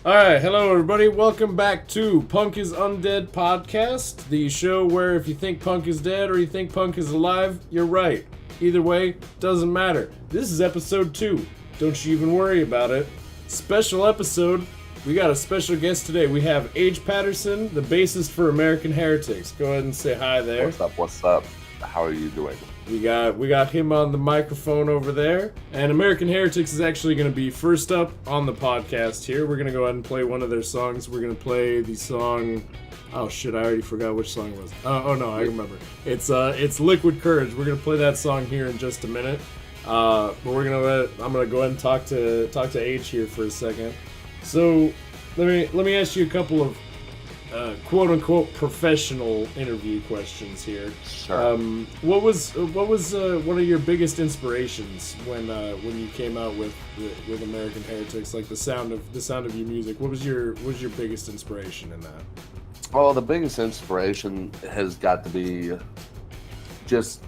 Alright, hello everybody, welcome back to Punk is Undead podcast, the show where if you think punk is dead or you think punk is alive, you're right. Either way, doesn't matter. This is episode 2. Don't you even worry about it. Special episode. We got a special guest today. We have Patterson, the bassist for American Heretics. Go ahead and say hi there. What's up? How are you doing? We got him on the microphone over there. And American Heretics is actually going to be first up on the podcast here. We're going to go ahead and play one of their songs. We're going to play the song... Oh shit, I already forgot which song it was. Oh no, I remember. It's Liquid Courage. We're going to play that song here in just a minute. But I'm going to go ahead and talk to H here for a second. So, let me ask you a couple of quote-unquote professional interview questions here. Sure. What was one of your biggest inspirations when you came out with American Heretics, like the sound of your music? What was your biggest inspiration in that? Well, the biggest inspiration has got to be just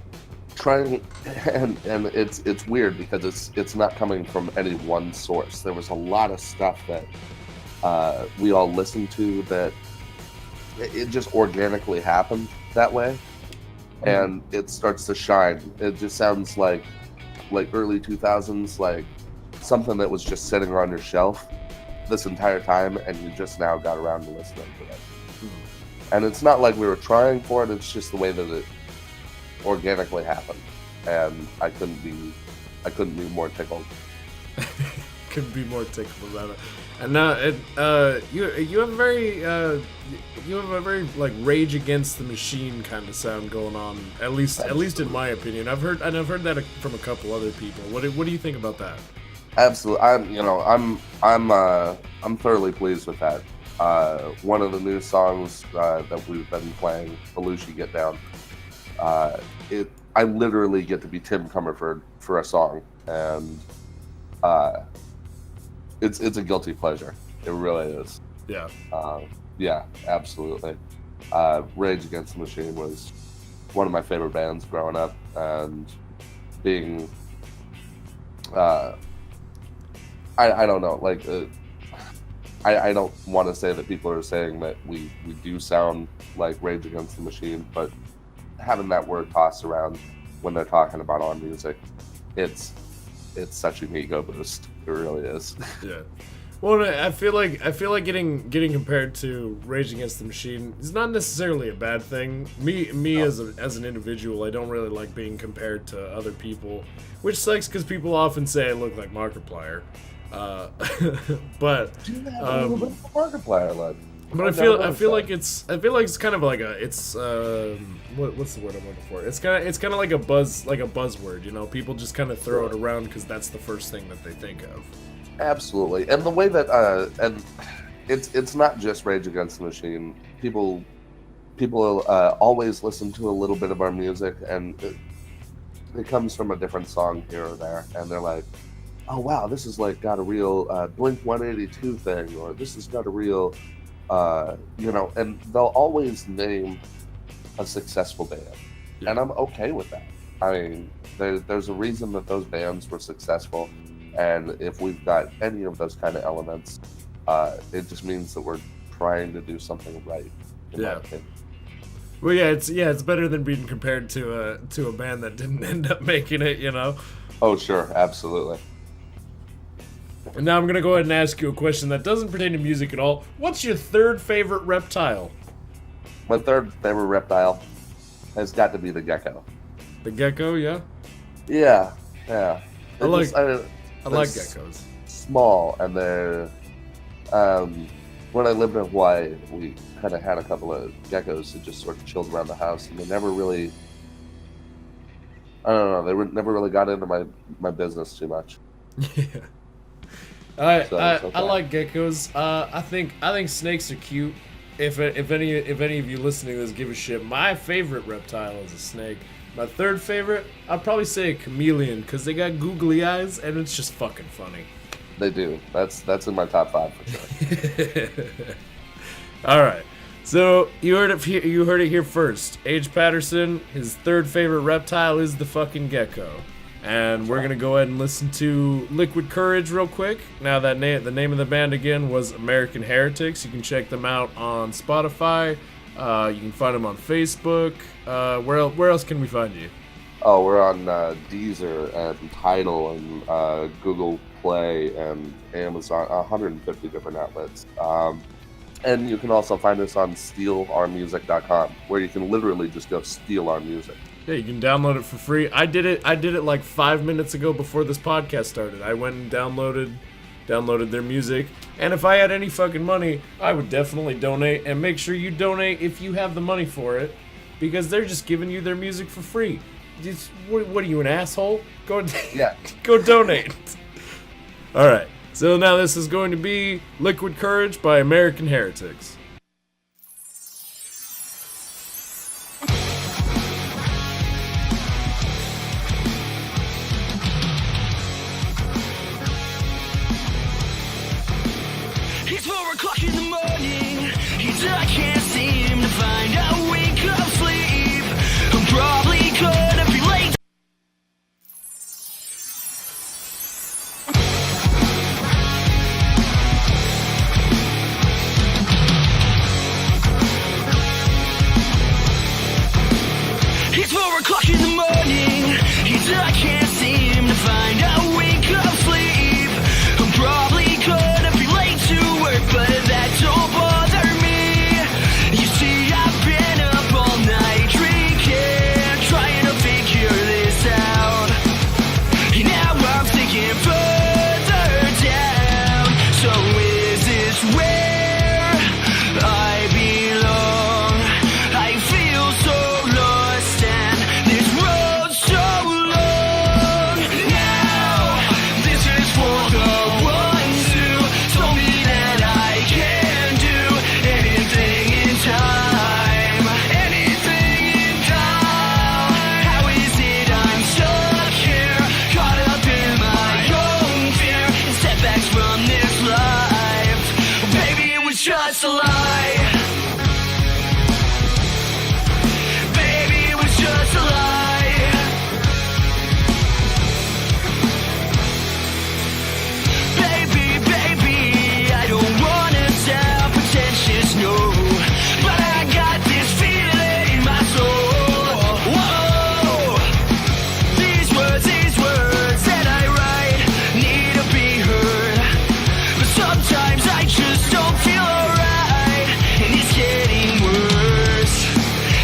trying, and it's weird because it's not coming from any one source. There was a lot of stuff that we all listened to that it just organically happened that way, and it starts to shine. It just sounds like early 2000s, like something that was just sitting on your shelf this entire time, and you just now got around to listening to it. And it's not like we were trying for it, it's just the way that it organically happened, and I couldn't be more tickled. Couldn't be more tickled about it. And now, you have a very like Rage Against the Machine kind of sound going on. At least in my opinion, I've heard that from a couple other people. What do you think about that? Absolutely, I'm thoroughly pleased with that. One of the new songs that we've been playing, Belushi Get Down. I literally get to be Tim Comerford for a song, and it's a guilty pleasure. It really is. Yeah. Yeah, absolutely. Rage Against the Machine was one of my favorite bands growing up, and being I don't know, like I don't want to say that people are saying that we do sound like Rage Against the Machine, but having that word tossed around when they're talking about our music, it's such an ego boost. It really is. Yeah. Well, I feel like getting compared to Rage Against the Machine is not necessarily a bad thing. Me no. as an individual, I don't really like being compared to other people, which sucks because people often say I look like Markiplier. But do that a little bit of Markiplier, like. But I feel like it's kind of like what's the word I'm looking for? It's kind of like a buzzword, you know. People just kind of throw it around because that's the first thing that they think of. Absolutely, and the way that and it's not just Rage Against the Machine. People always listen to a little bit of our music, and it comes from a different song here or there, and they're like, "Oh wow, this is like got a real Blink 182 thing," or "This has got a real." And they'll always name a successful band, and I'm okay with that. I mean, there's a reason that those bands were successful, and if we've got any of those kind of elements, it just means that we're trying to do something right. In my opinion. Well, it's better than being compared to a band that didn't end up making it, you know. Oh, sure, absolutely. And now I'm going to go ahead and ask you a question that doesn't pertain to music at all. What's your third favorite reptile? My third favorite reptile has got to be the gecko. The gecko, yeah? Yeah. I like geckos. Small, and they're... when I lived in Hawaii, we kind of had a couple of geckos that just sort of chilled around the house, and they never really... I don't know, they never really got into my business too much. Yeah. I like geckos. I think snakes are cute. If any of you listening to this give a shit, my favorite reptile is a snake. My third favorite, I'd probably say a chameleon because they got googly eyes and it's just fucking funny. They do. That's in my top 5 for sure. All right. So you heard it here first. Patterson, his third favorite reptile is the fucking gecko. And we're going to go ahead and listen to Liquid Courage real quick. Now, the name of the band again was American Heretics. You can check them out on Spotify. You can find them on Facebook. Where else can we find you? Oh, we're on Deezer and Tidal and Google Play and Amazon, 150 different outlets. And you can also find us on stealourmusic.com, where you can literally just go steal our music. Yeah, you can download it for free. I did it like 5 minutes ago before this podcast started. I went and downloaded their music. And if I had any fucking money, I would definitely donate. And make sure you donate if you have the money for it, because they're just giving you their music for free. What are you, an asshole? Go donate. All right. So now this is going to be Liquid Courage by American Heretics. It's 4 o'clock in the morning. I can't seem to find a wink of sleep. I'm probably gonna be late. It's 4 o'clock in the morning. I can't seem to find a wink of sleep. I'm probably gonna be late to work, but that don't bother me. You see, I've been up all night drinking, trying to figure this out. Now I'm thinking further down. So is this where I belong? I feel so lost and this road's so long. Now this is for the ones who told me that I can do anything in time. Anything in time. How is it I'm stuck here, caught up in my own fear and setbacks from this life? Baby, it was just a lie. Baby, it was just a lie. Baby, I don't wanna sound pretentious, no, but I got this feeling in my soul. Whoa, these words that I write need to be heard, but sometimes I just don't feel alright, and it's getting worse.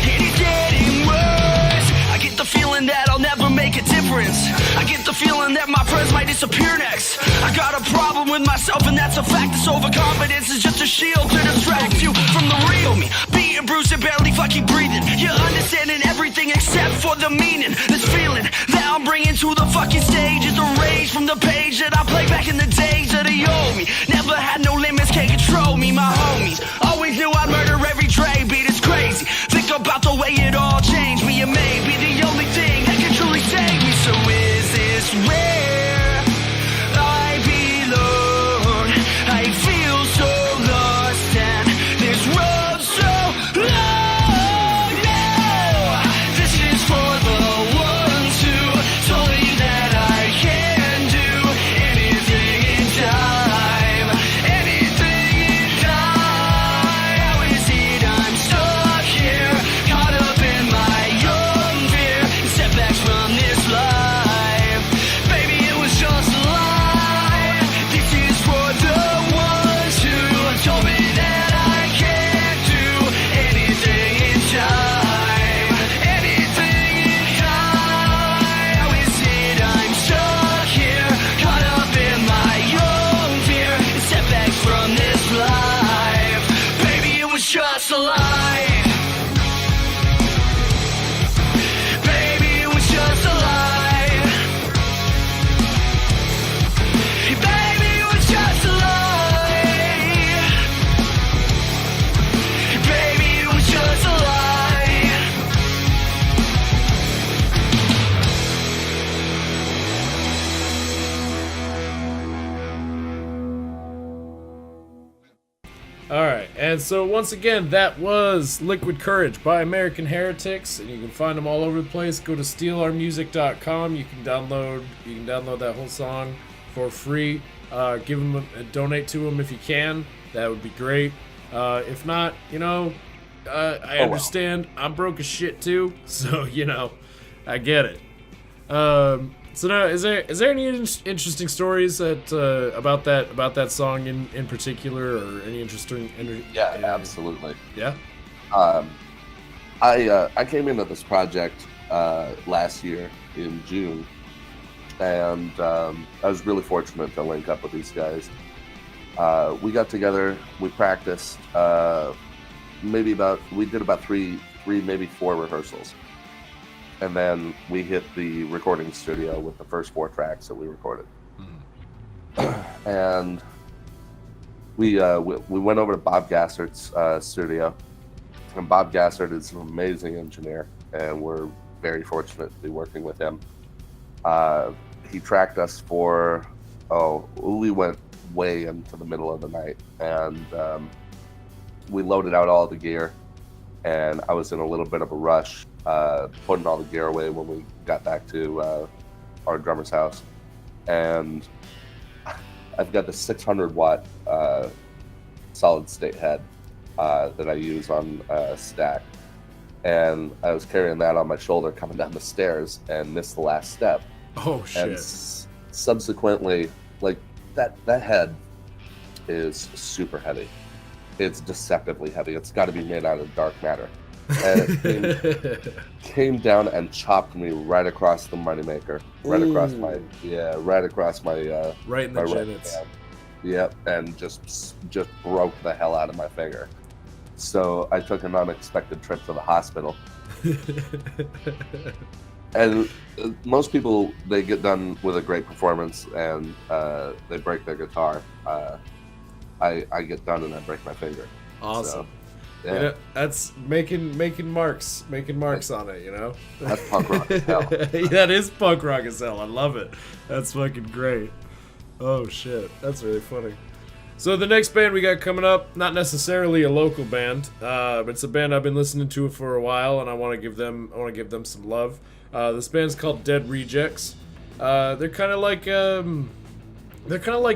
And it's getting worse. I get the feeling that I'll never make a difference. I get the feeling that my friends might disappear next. I got a problem with myself, and that's a fact. This overconfidence is just a shield to distract you from the real me. Being bruised and barely fucking breathing. You're understanding everything except for the meaning. This feeling that I'm bringing to the fucking stage is the rage from the page that I played back in the days of the old me. Never had no limits, can't control me. My homies always knew I'd murder every Dre beat. It's crazy. Think about the way it all changed me. It may be the only thing that can truly save me. So is this where I belong? I feel so lost and this road's so long. No, this is for the ones who told me that I can do anything in time. Anything in time. All right, and so once again, that was Liquid Courage by American Heretics, and you can find them all over the place. Go to stealourmusic.com. You can download that whole song for free. Give them donate to them if you can. That would be great. If not, I understand. I'm broke as shit too, so I get it. So now, is there any interesting stories about that song in particular, or any interesting? Yeah, absolutely. Yeah. I came into this project last year in June, and I was really fortunate to link up with these guys. We got together, we practiced. We did about three, maybe 4 rehearsals. And then we hit the recording studio with the first 4 tracks that we recorded. And we went over to Bob Gassert's studio. And Bob Gassert is an amazing engineer, and we're very fortunate to be working with him. He tracked us we went way into the middle of the night, and we loaded out all the gear, and I was in a little bit of a rush, putting all the gear away when we got back to our drummer's house. And I've got the 600 watt solid state head that I use on stack, and I was carrying that on my shoulder coming down the stairs and missed the last step. Oh shit. And subsequently, like, that head is super heavy. It's deceptively heavy. It's got to be made out of dark matter. And it came down and chopped me right across the moneymaker, right across my right in the genitals. Yep, and just broke the hell out of my finger. So I took an unexpected trip to the hospital. And most people, they get done with a great performance and they break their guitar. I get done and I break my finger. Awesome. So, yeah. That's making marks on it, That's punk rock as hell. That is punk rock as hell. I love it. That's fucking great. Oh shit, that's really funny. So the next band we got coming up, not necessarily a local band, but it's a band I've been listening to for a while, and I want to give them some love. This band's called Dead Rejects. They're kind of like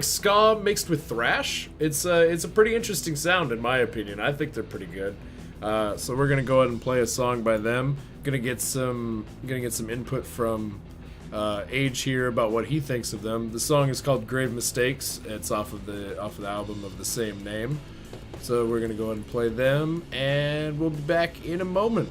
ska mixed with thrash. It's a pretty interesting sound in my opinion. I think they're pretty good. So we're gonna go ahead and play a song by them. Gonna get some input from Age here about what he thinks of them. The song is called Grave Mistakes. It's off of the album of the same name. So we're gonna go ahead and play them, and we'll be back in a moment.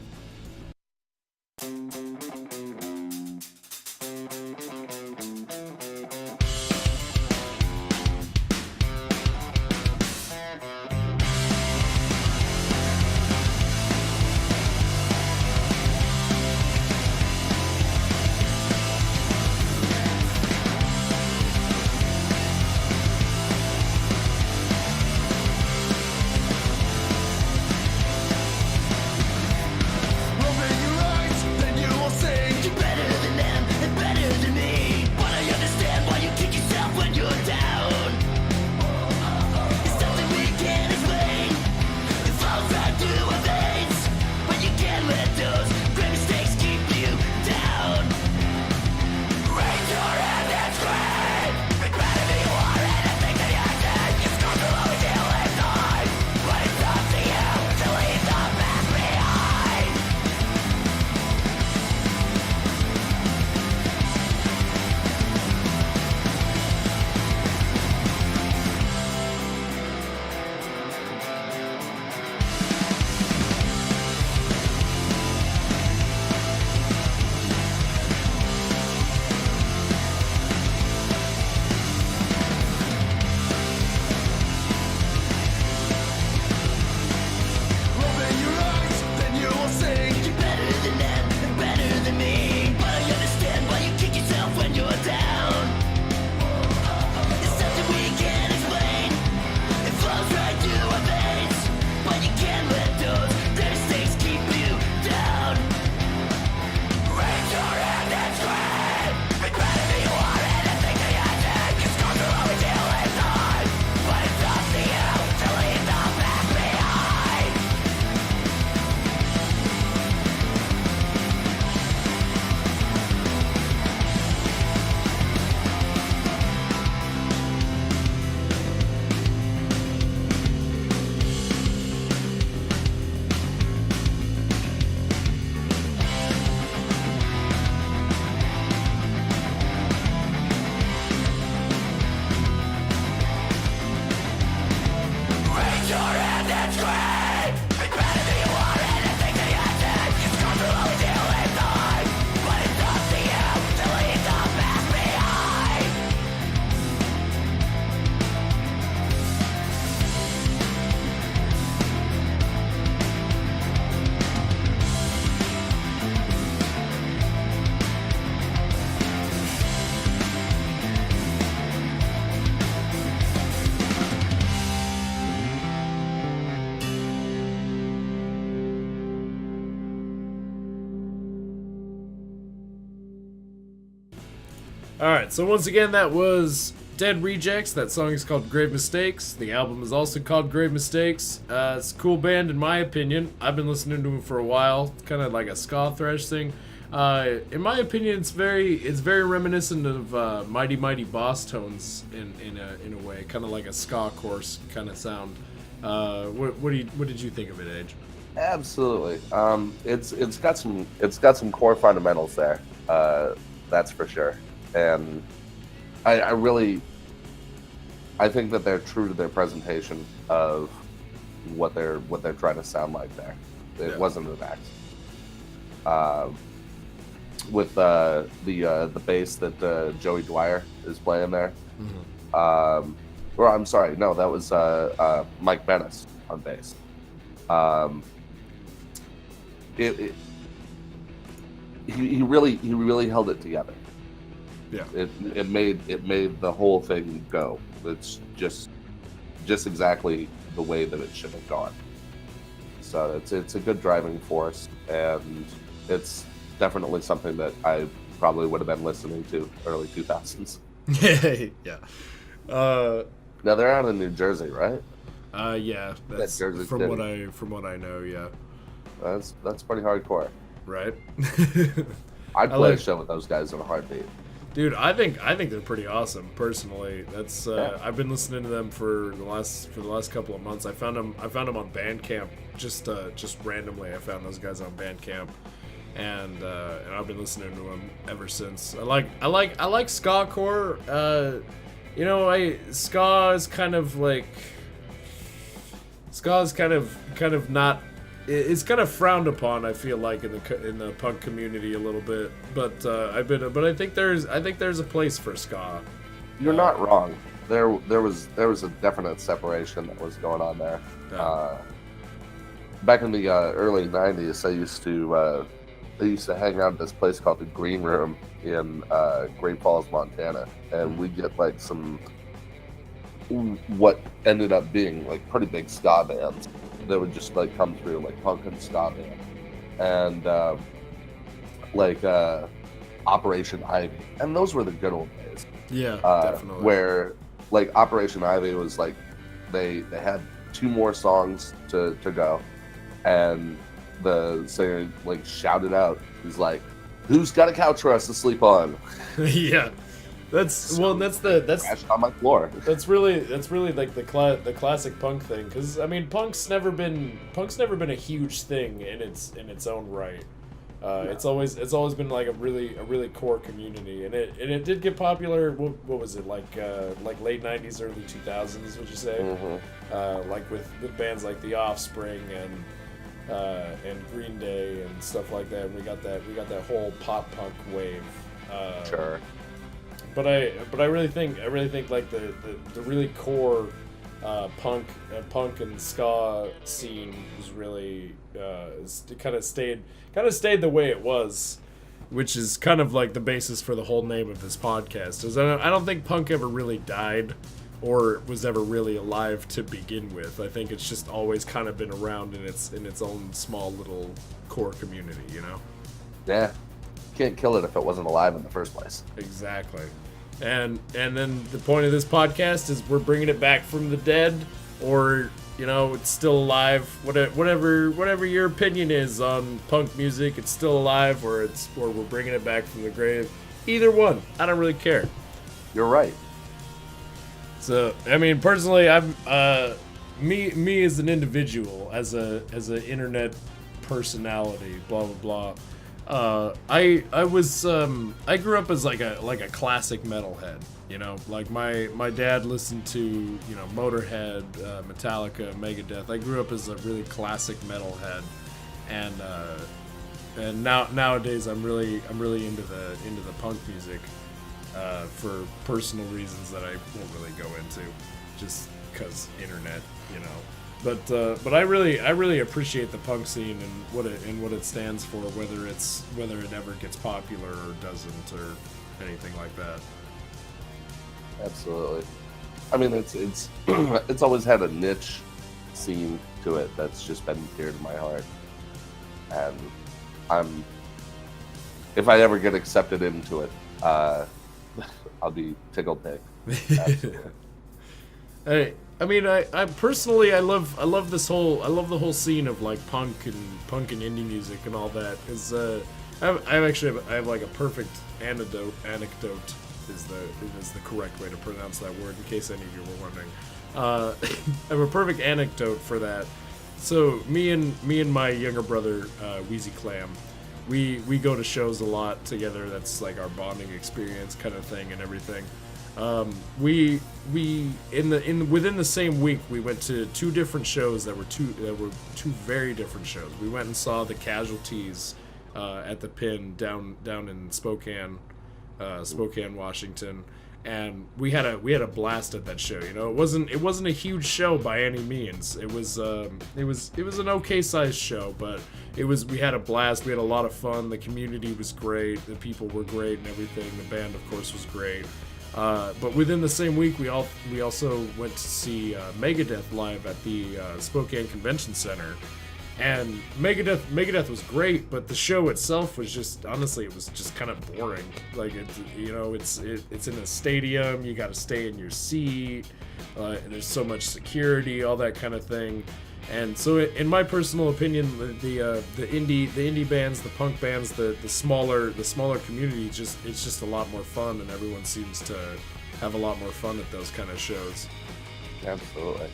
All right, so once again, that was Dead Rejects. That song is called Grave Mistakes. The album is also called Grave Mistakes. It's a cool band, in my opinion. I've been listening to them for a while. It's kind of like a ska thrash thing. In my opinion, it's very reminiscent of Mighty Mighty Boss Tones in a way, kind of like a ska chorus kind of sound. What did you think of it, Age? Absolutely. It's got some core fundamentals there. That's for sure. And I think that they're true to their presentation of what they're trying to sound like there. It wasn't an act. With the bass that Joey Dwyer is playing there. Mm-hmm. Or I'm sorry, no, that was Mike Bennis on bass. He really held it together. Yeah. It made the whole thing go. It's just exactly the way that it should have gone. So it's a good driving force, and it's definitely something that I probably would have been listening to early 2000s. Yeah. Now they're out in New Jersey, right? Yeah. That's from what I know. Yeah. That's pretty hardcore. Right. I'd play a show with those guys in a heartbeat. Dude, I think they're pretty awesome. Personally, that's I've been listening to them for the last couple of months. I found them on Bandcamp just randomly. I found those guys on Bandcamp, and I've been listening to them ever since. I like ska core. Ska is kind of not. It's kind of frowned upon, I feel like, in the punk community a little bit. But I think there's a place for ska. You're not wrong. There was a definite separation that was going on there. Yeah. Back in the early '90s, I used to hang out at this place called the Green Room in Great Falls, Montana, and we'd get like some what ended up being like pretty big ska bands that would just like come through, like punk and ska band, and Operation Ivy, and those were the good old days. Yeah, definitely. Where like Operation Ivy was like they had 2 more songs to go, and the singer like shouted out, he's like, "Who's got a couch for us to sleep on?" Yeah. That's crashed on my floor. That's really like the classic punk thing, because I mean punk's never been a huge thing in its own right. It's always been like a really core community, and it did get popular. What was it like late '90s, early 2000s? Would you say? Mm-hmm. Like with bands like The Offspring and Green Day and stuff like that. We got that whole pop punk wave. Sure. But I really think like the really core punk and ska scene was really kind of stayed the way it was, which is kind of like the basis for the whole name of this podcast. Is I don't think punk ever really died or was ever really alive to begin with. I think it's just always kind of been around in its own small little core community, you know? Yeah. Can't kill it if it wasn't alive in the first place. Exactly. And then the point of this podcast is we're bringing it back from the dead, or it's still alive. Whatever your opinion is on punk music, it's still alive, or we're bringing it back from the grave. Either one, I don't really care. You're right. So I mean, personally, I'm me as an individual, as an internet personality, blah blah blah. I grew up as like a classic metalhead, like my dad listened to, Motorhead, Metallica, Megadeth. I grew up as a really classic metalhead, and nowadays I'm really into the punk music, for personal reasons that I won't really go into, just because internet, But I really appreciate the punk scene and what it stands for, whether it ever gets popular or doesn't or anything like that. Absolutely. I mean, it's always had a niche scene to it that's just been dear to my heart, and if I ever get accepted into it, I'll be tickled pink. I mean, I personally, I love the whole scene of like punk and indie music and all that. Is I have like a perfect anecdote is the correct way to pronounce that word, in case any of you were wondering. I have a perfect anecdote for that. So me and my younger brother, Wheezy Clam, we go to shows a lot together. That's like our bonding experience kind of thing and everything. We within the same week we went to two different shows that were two very different shows. We went and saw the Casualties at the Pin down in Spokane, Washington, and we had a blast at that show. You know, it wasn't a huge show by any means. It was an okay sized show, but we had a blast. We had a lot of fun. The community was great. The people were great and everything. The band, of course, was great. But within the same week, we also went to see Megadeth live at the Spokane Convention Center, and Megadeth was great, but the show itself was just, honestly, it was just kind of boring. Like it's in a stadium, you got to stay in your seat, and there's so much security, all that kind of thing. And so, in my personal opinion, the indie bands, the punk bands, the smaller community, it's just a lot more fun, and everyone seems to have a lot more fun at those kind of shows. Absolutely.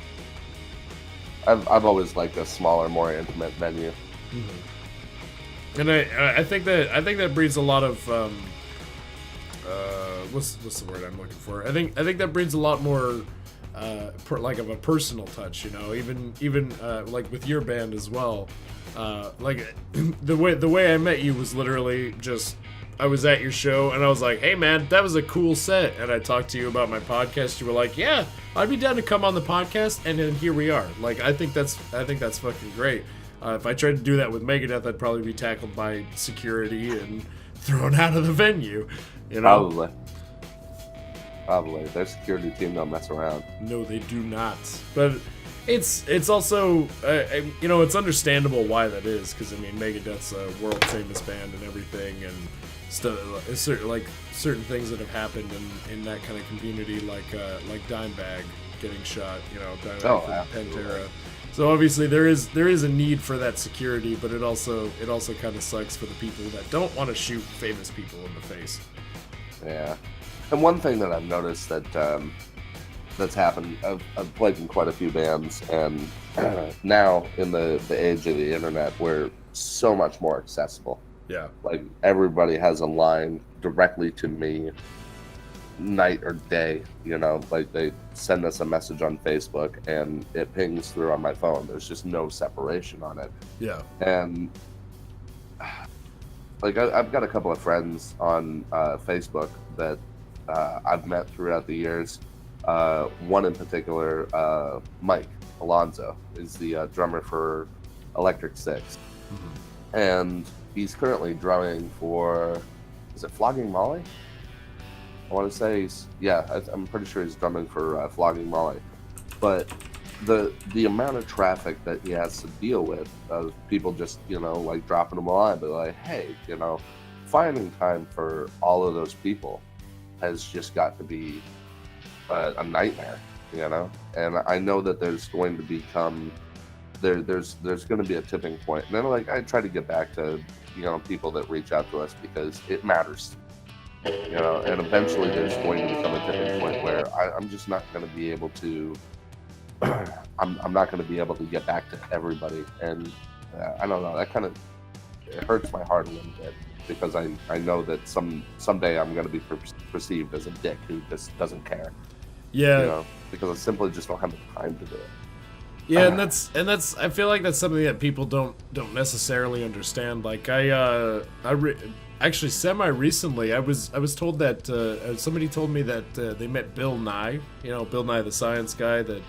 I've always liked a smaller, more intimate venue. Mm-hmm. And I think that breeds a lot of what's the word I'm looking for? I think that breeds a lot more. Like of a personal touch, you know, even like with your band as well. Like the way I met you was literally just, I was at your show and I was like, hey man, that was a cool set, and I talked to you about my podcast. You were like, yeah, I'd be down to come on the podcast, and then here we are. Like I think that's fucking great. If I tried to do that with Megadeth, I'd probably be tackled by security and thrown out of the venue, you know. Probably. Their security team don't mess around. No, they do not. But it's also, you know, it's understandable why that is, because I mean, Megadeth's a world famous band and everything, and certain things that have happened in that kind of community, like Dimebag getting shot, you know, Dimebag from Pantera. So obviously there is a need for that security, but it also kind of sucks for the people that don't want to shoot famous people in the face. Yeah. And one thing that I've noticed that's happened, I've played in quite a few bands, and now in the age of the internet, we're so much more accessible. Yeah. Like everybody has a line directly to me, night or day, you know, like they send us a message on Facebook and it pings through on my phone. There's just no separation on it. Yeah. And like I've got a couple of friends on Facebook that I've met throughout the years. One in particular, Mike Alonzo, is the drummer for Electric Six. Mm-hmm. And he's currently drumming for, is it Flogging Molly? I want to say I'm pretty sure he's drumming for Flogging Molly. But the amount of traffic that he has to deal with, of people just, you know, like dropping him a line, but like, hey, you know, finding time for all of those people has just got to be a nightmare, you know. And I know that there's going to become there's going to be a tipping point. And then like I try to get back to, you know, people that reach out to us because it matters, you know. And eventually there's going to become a tipping point where I'm just not going to be able to I'm not going to be able to get back to everybody. And I don't know, that kind of, it hurts my heart a little bit, because I know that someday I'm going to be perceived as a dick who just doesn't care. Yeah. You know, because I simply just don't have the time to do it. Yeah, and that's I feel like that's something that people don't necessarily understand. Like actually semi recently I was told that somebody told me that they met Bill Nye, you know, Bill Nye the Science Guy, that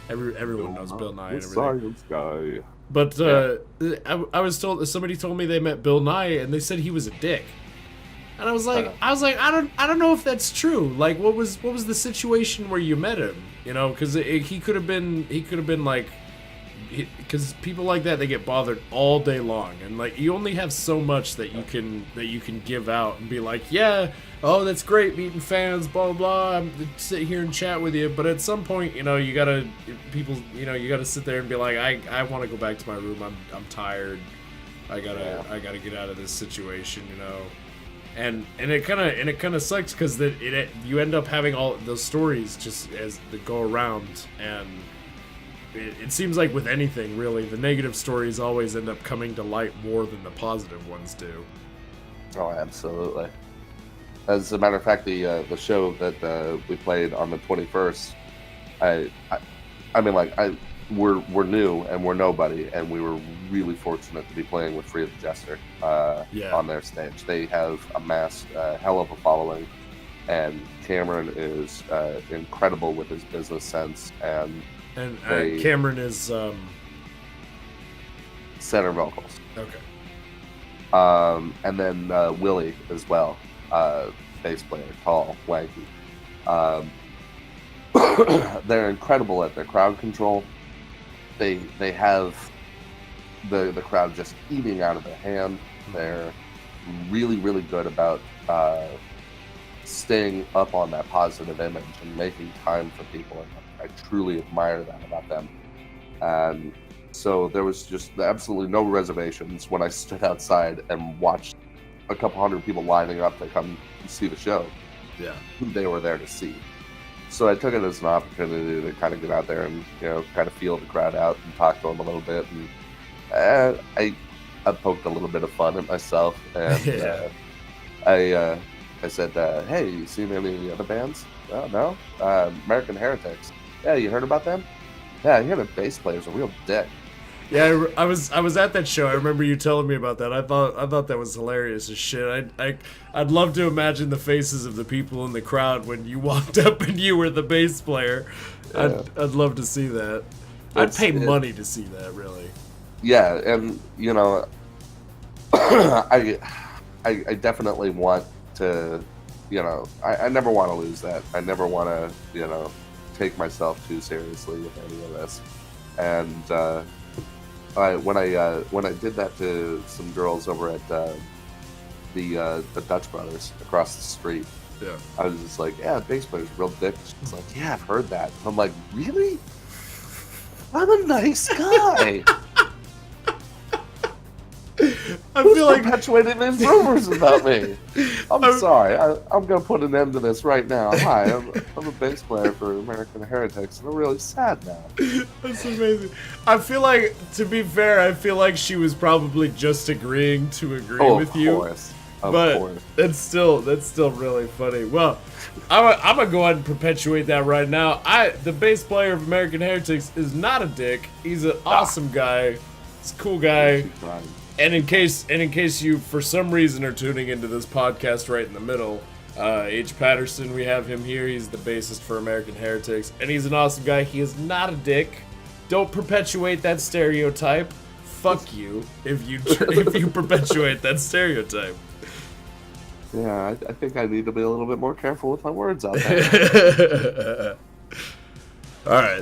everyone knows Bill Nye and everything. Science Guy. But I was told, somebody told me they met Bill Nye and they said he was a dick. And I was like, I don't know if that's true. Like, what was the situation where you met him? You know, because he could have been like, because people like that, they get bothered all day long, and like you only have so much that you can give out and be like, yeah, oh, that's great meeting fans, blah blah blah. I'm sit here and chat with you, but at some point, you gotta sit there and be like, I want to go back to my room. I'm tired. I gotta get out of this situation, And it kind of sucks because you end up having all those stories just as they go around, and it seems like with anything really, the negative stories always end up coming to light more than the positive ones do. Oh, absolutely. As a matter of fact, the show that we played on the 21st, we're new and we're nobody, and we were really fortunate to be playing with FEAT Jester on their stage. They have amassed a hell of a following, and Cameron is incredible with his business sense, and Cameron is center vocals. Okay. And then Willie as well, bass player, tall, wanky. They're incredible at their crowd control. They have the crowd just eating out of their hand. They're really, really good about staying up on that positive image and making time for people. And I truly admire that about them. And so there was just absolutely no reservations when I stood outside and watched a couple hundred people lining up to come see the show. Yeah, who they were there to see. So I took it as an opportunity to kind of get out there and kind of feel the crowd out and talk to them a little bit. And I poked a little bit of fun at myself, and I said, "Hey, you seen any other bands? Oh, no, American Heretics. Yeah, you heard about them? Yeah, I hear the bass player's a real dick." Yeah, I was at that show. I remember you telling me about that. I thought that was hilarious as shit. I'd love to imagine the faces of the people in the crowd when you walked up and you were the bass player. Yeah. I'd love to see that. I'd pay money to see that, really. Yeah, and I definitely want to, I never want to lose that. I never want to, take myself too seriously with any of this. And when I did that to some girls over at the Dutch Brothers across the street, yeah, I was just like, "Yeah, bass player's a real dick." She's like, "Yeah, I've heard that." I'm like, "Really? I'm a nice guy." I feel like perpetuating these rumors about me. I'm sorry. I'm gonna put an end to this right now. Hi, I'm a bass player for American Heretics, and I'm really sad now. That's amazing. I feel like, to be fair, I feel like she was probably just agreeing to agree with you. Of course. That's still really funny. Well, I'm gonna go ahead and perpetuate that right now. The bass player of American Heretics is not a dick. He's an awesome guy. He's a cool guy. And in case you, for some reason, are tuning into this podcast right in the middle, Patterson, we have him here. He's the bassist for American Heretics, and he's an awesome guy. He is not a dick. Don't perpetuate that stereotype. Fuck you if you perpetuate that stereotype. Yeah, I think I need to be a little bit more careful with my words out there. All right.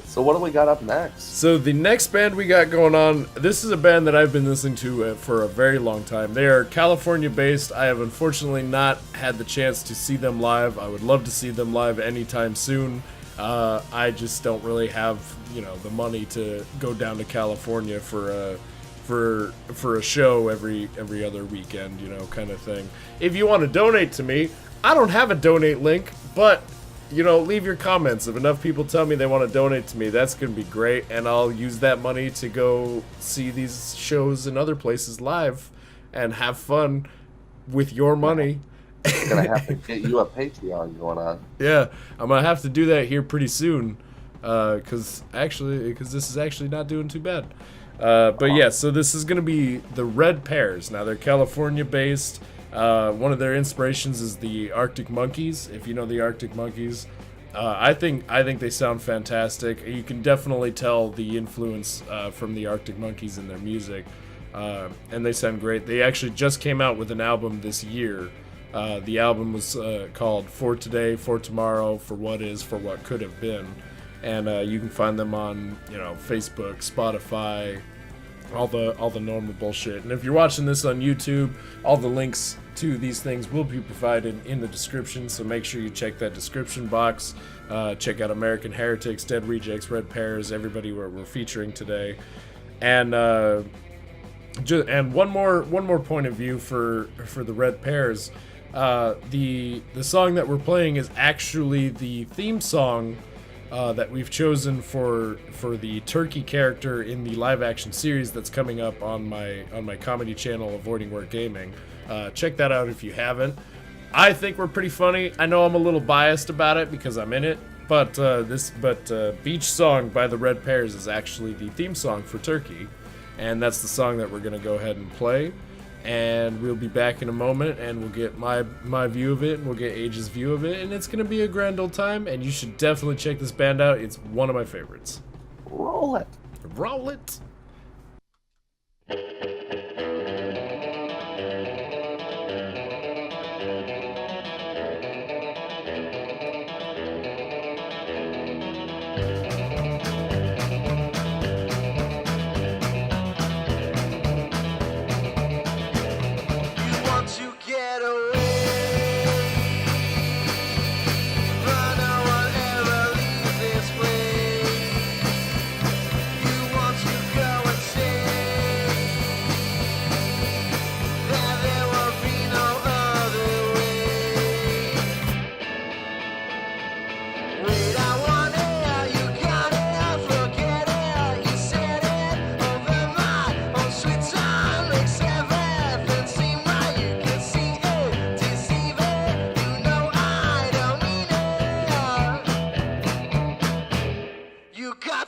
So what do we got up next? So the next band we got going on, this is a band that I've been listening to for a very long time. They are California-based. I have unfortunately not had the chance to see them live. I would love to see them live anytime soon. I just don't really have, the money to go down to California for a show every other weekend, kind of thing. If you want to donate to me, I don't have a donate link, but leave your comments. If enough people tell me they want to donate to me, that's going to be great, and I'll use that money to go see these shows in other places live and have fun with your money. I'm going to have to get you a Patreon going on. Yeah, I'm going to have to do that here pretty soon, because this is actually not doing too bad. But yeah, so this is going to be the Red Pears. Now, they're California-based. One of their inspirations is the Arctic Monkeys. If you know the Arctic Monkeys, I think they sound fantastic. You can definitely tell the influence from the Arctic Monkeys in their music, and they sound great. They actually just came out with an album this year. The album was called For Today, For Tomorrow, For What Is, For What Could Have Been. and you can find them on Facebook, Spotify, all the normal bullshit. And if you're watching this on YouTube, all the links to these things will be provided in the description, so make sure you check that description box. Check out American Heretics, Dead Rejects, Red Pears, everybody we're featuring today. And one more point of view for the Red Pears. The song that we're playing is actually the theme song that we've chosen for the turkey character in the live action series that's coming up on my comedy channel, Avoiding Work Gaming. Check that out if you haven't. I think we're pretty funny. I know I'm a little biased about it because I'm in it, but Beach Song by the Red Pears is actually the theme song for Turkey, and that's the song that we're gonna go ahead and play. And we'll be back in a moment, and we'll get my view of it, and we'll get Age's view of it, and it's gonna be a grand old time. And you should definitely check this band out. It's one of my favorites. Roll it. Roll it.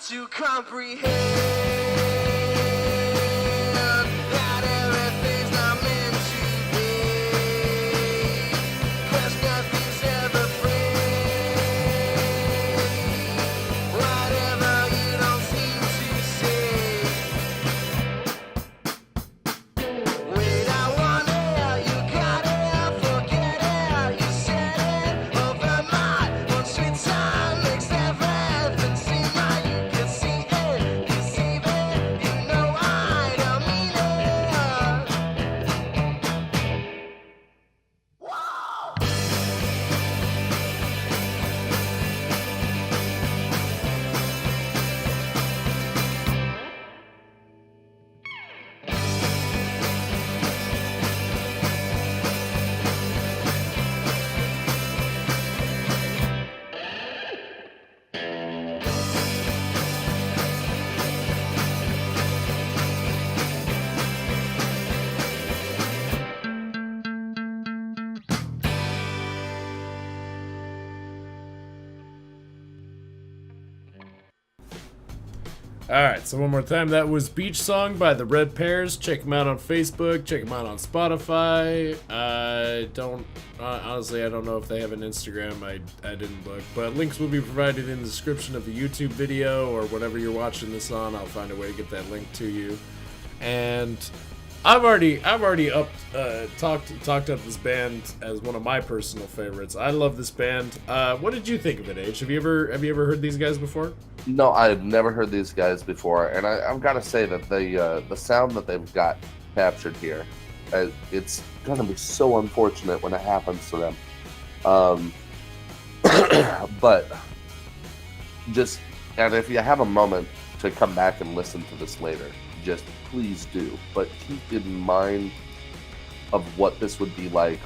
To comprehend that everything's not meant to be, 'cause nothing's ever free. Whatever you don't seem to see. Wait, I want it, you got it, forget it, you said it, over my one sweet time makes everything seem like you can see it, deceive it, you know I don't mean it. Whoa! Alright, so one more time, that was Beach Song by the Red Pears. Check them out on Facebook, check them out on Spotify. Honestly, I don't know if they have an Instagram, I didn't look, but links will be provided in the description of the YouTube video, or whatever you're watching this on. I'll find a way to get that link to you. And I've already talked up this band as one of my personal favorites. I love this band. What did you think of it, H? Have you ever heard these guys before? No, I've never heard these guys before, and I've got to say that the sound that they've got captured here, it's gonna be so unfortunate when it happens to them. But just, and if you have a moment to come back and listen to this later, just please do. But keep in mind of what this would be like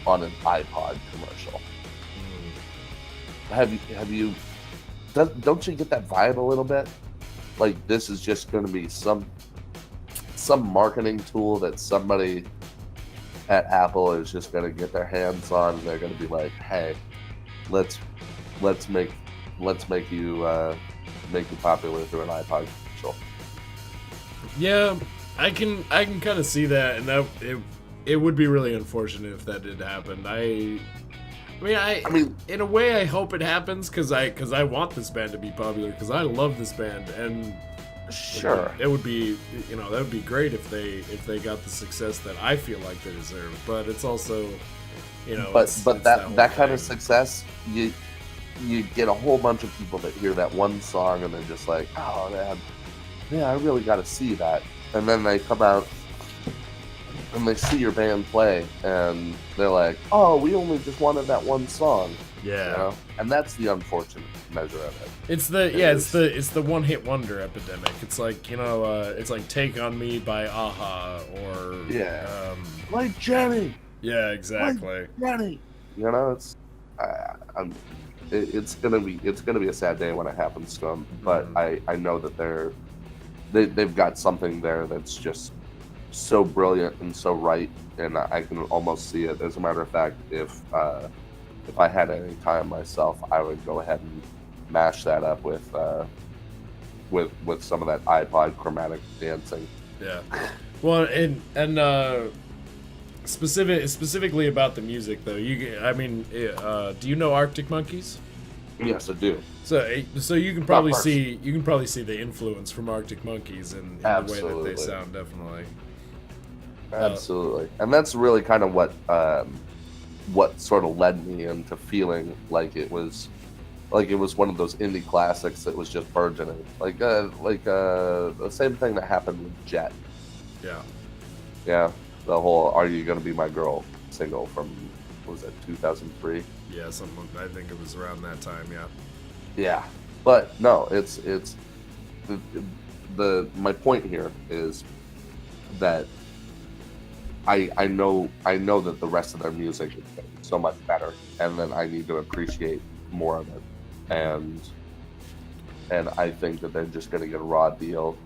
on an iPod commercial. Have you? Don't you get that vibe a little bit? Like this is just going to be some marketing tool that somebody at Apple is just going to get their hands on. And they're going to be like, "Hey, let's make you popular through an iPod commercial." Yeah, I can kind of see that, and that it would be really unfortunate if that did happen. I mean, in a way, I hope it happens because I want this band to be popular because I love this band, and sure, it would be that would be great if they got the success that I feel like they deserve. But it's also but that kind of success, you get a whole bunch of people that hear that one song and they're just like, oh man, yeah, I really got to see that. And then they come out and they see your band play and they're like, oh, we only just wanted that one song. Yeah. You know? And that's the unfortunate measure of it. It's the one hit wonder epidemic. It's like, it's like Take on Me by Aha or like Jenny. Yeah, exactly. Like Jenny. You know, it's gonna be a sad day when it happens to them. But I know that they've got something there that's just so brilliant and so right, and I can almost see it. As a matter of fact, if I had any time myself, I would go ahead and mash that up with some of that iPod chromatic dancing. Yeah. Well, and specifically about the music though, do you know Arctic Monkeys? Yes, I do. So you can probably see the influence from Arctic Monkeys in the way that they sound, definitely. Absolutely, and that's really kind of what sort of led me into feeling like it was one of those indie classics that was just burgeoning, like the same thing that happened with Jet. Yeah, the whole "Are You Gonna Be My Girl" single from, what was it, 2003? Yeah, something. I think it was around that time. Yeah, but no, it's my point here is that I know that the rest of their music is getting so much better, and then I need to appreciate more of it, and I think that they're just going to get a raw deal,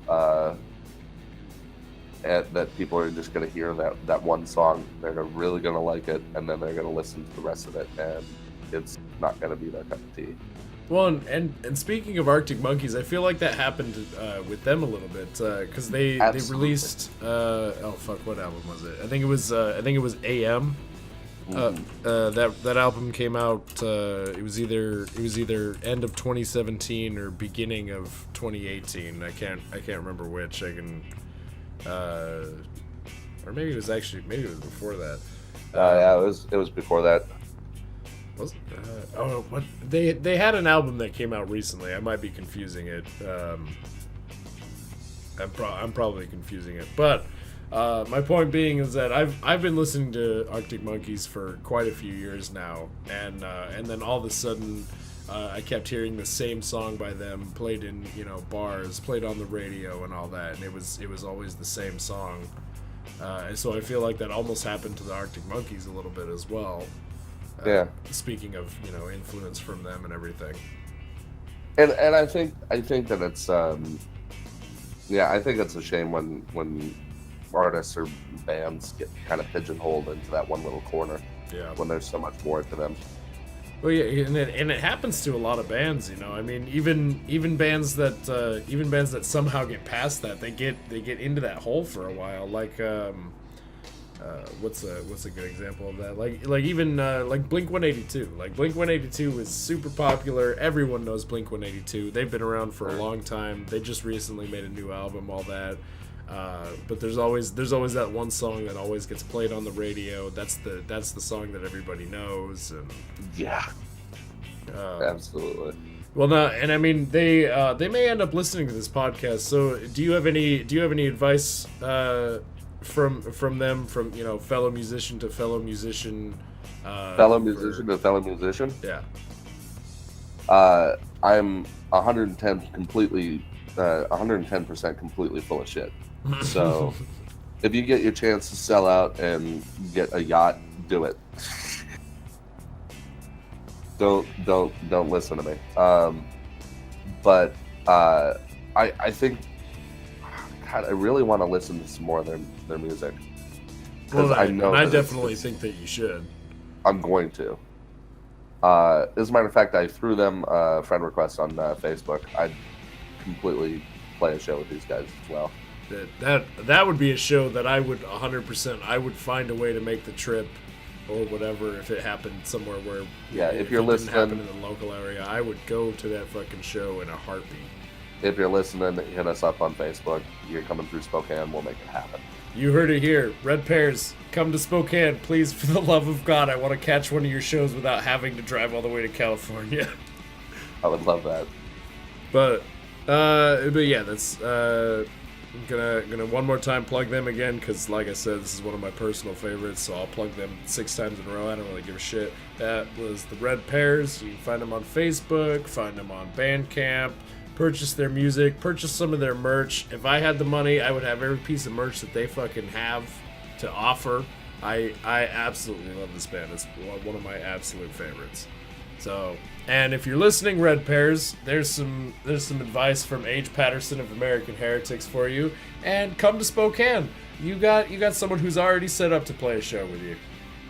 that people are just going to hear that one song, they're really going to like it, and then they're going to listen to the rest of it, and it's not going to be their cup of tea. Well, and speaking of Arctic Monkeys, I feel like that happened with them a little bit, because they released what album was it? I think it was AM. That album came out. It was either end of 2017 or beginning of 2018. I can't remember which. I can, or maybe it was before that. Yeah, it was before that. What they had an album that came out recently. I might be confusing it. I'm probably confusing it, but my point being is that I've been listening to Arctic Monkeys for quite a few years now, and then all of a sudden I kept hearing the same song by them played in bars, played on the radio, and all that, and it was always the same song. And so I feel like that almost happened to the Arctic Monkeys a little bit as well. Yeah. Speaking of influence from them and everything, and I think that it's I think it's a shame when artists or bands get kind of pigeonholed into that one little corner. Yeah. When there's so much more to them. Well, yeah, and it happens to a lot of bands. I mean, even bands that somehow get past that, they get into that hole for a while. Like what's a good example of that? Like even Blink-182. Like Blink-182 is super popular. Everyone knows Blink-182. They've been around for a long time. They just recently made a new album, all that. But there's always that one song that always gets played on the radio. That's the song that everybody knows. And yeah, absolutely. Well, no, and I mean they may end up listening to this podcast. So do you have any advice from them, from fellow musician to fellow musician? Fellow musician to fellow musician. Yeah. I'm 110% completely full of shit. So if you get your chance to sell out and get a yacht, do it. Don't listen to me. But I think, God, I really want to listen to some more of their music. Well, I definitely think that you should. I'm going to. As a matter of fact, I threw them a friend request on Facebook. I'd completely play a show with these guys as well. That would be a show that I would 100%. I would find a way to make the trip or whatever if it happened somewhere where. Yeah, if you're listening, didn't happen in the local area, I would go to that fucking show in a heartbeat. If you're listening, hit us up on Facebook. You're coming through Spokane, we'll make it happen. You heard it here. Red Pears, come to Spokane. Please, for the love of God, I want to catch one of your shows without having to drive all the way to California. I would love that. But yeah, that's I'm gonna one more time plug them again, because like I said, this is one of my personal favorites, so I'll plug them 6 times in a row. I don't really give a shit. That was the Red Pears. You can find them on Facebook, find them on Bandcamp, purchase their music, purchase some of their merch. If I had the money, I would have every piece of merch that they fucking have to offer. I absolutely love this band. It's one of my absolute favorites. So, and if you're listening, Red Pears, there's some advice from Patterson of American Heretics for you. And come to Spokane. You got someone who's already set up to play a show with you.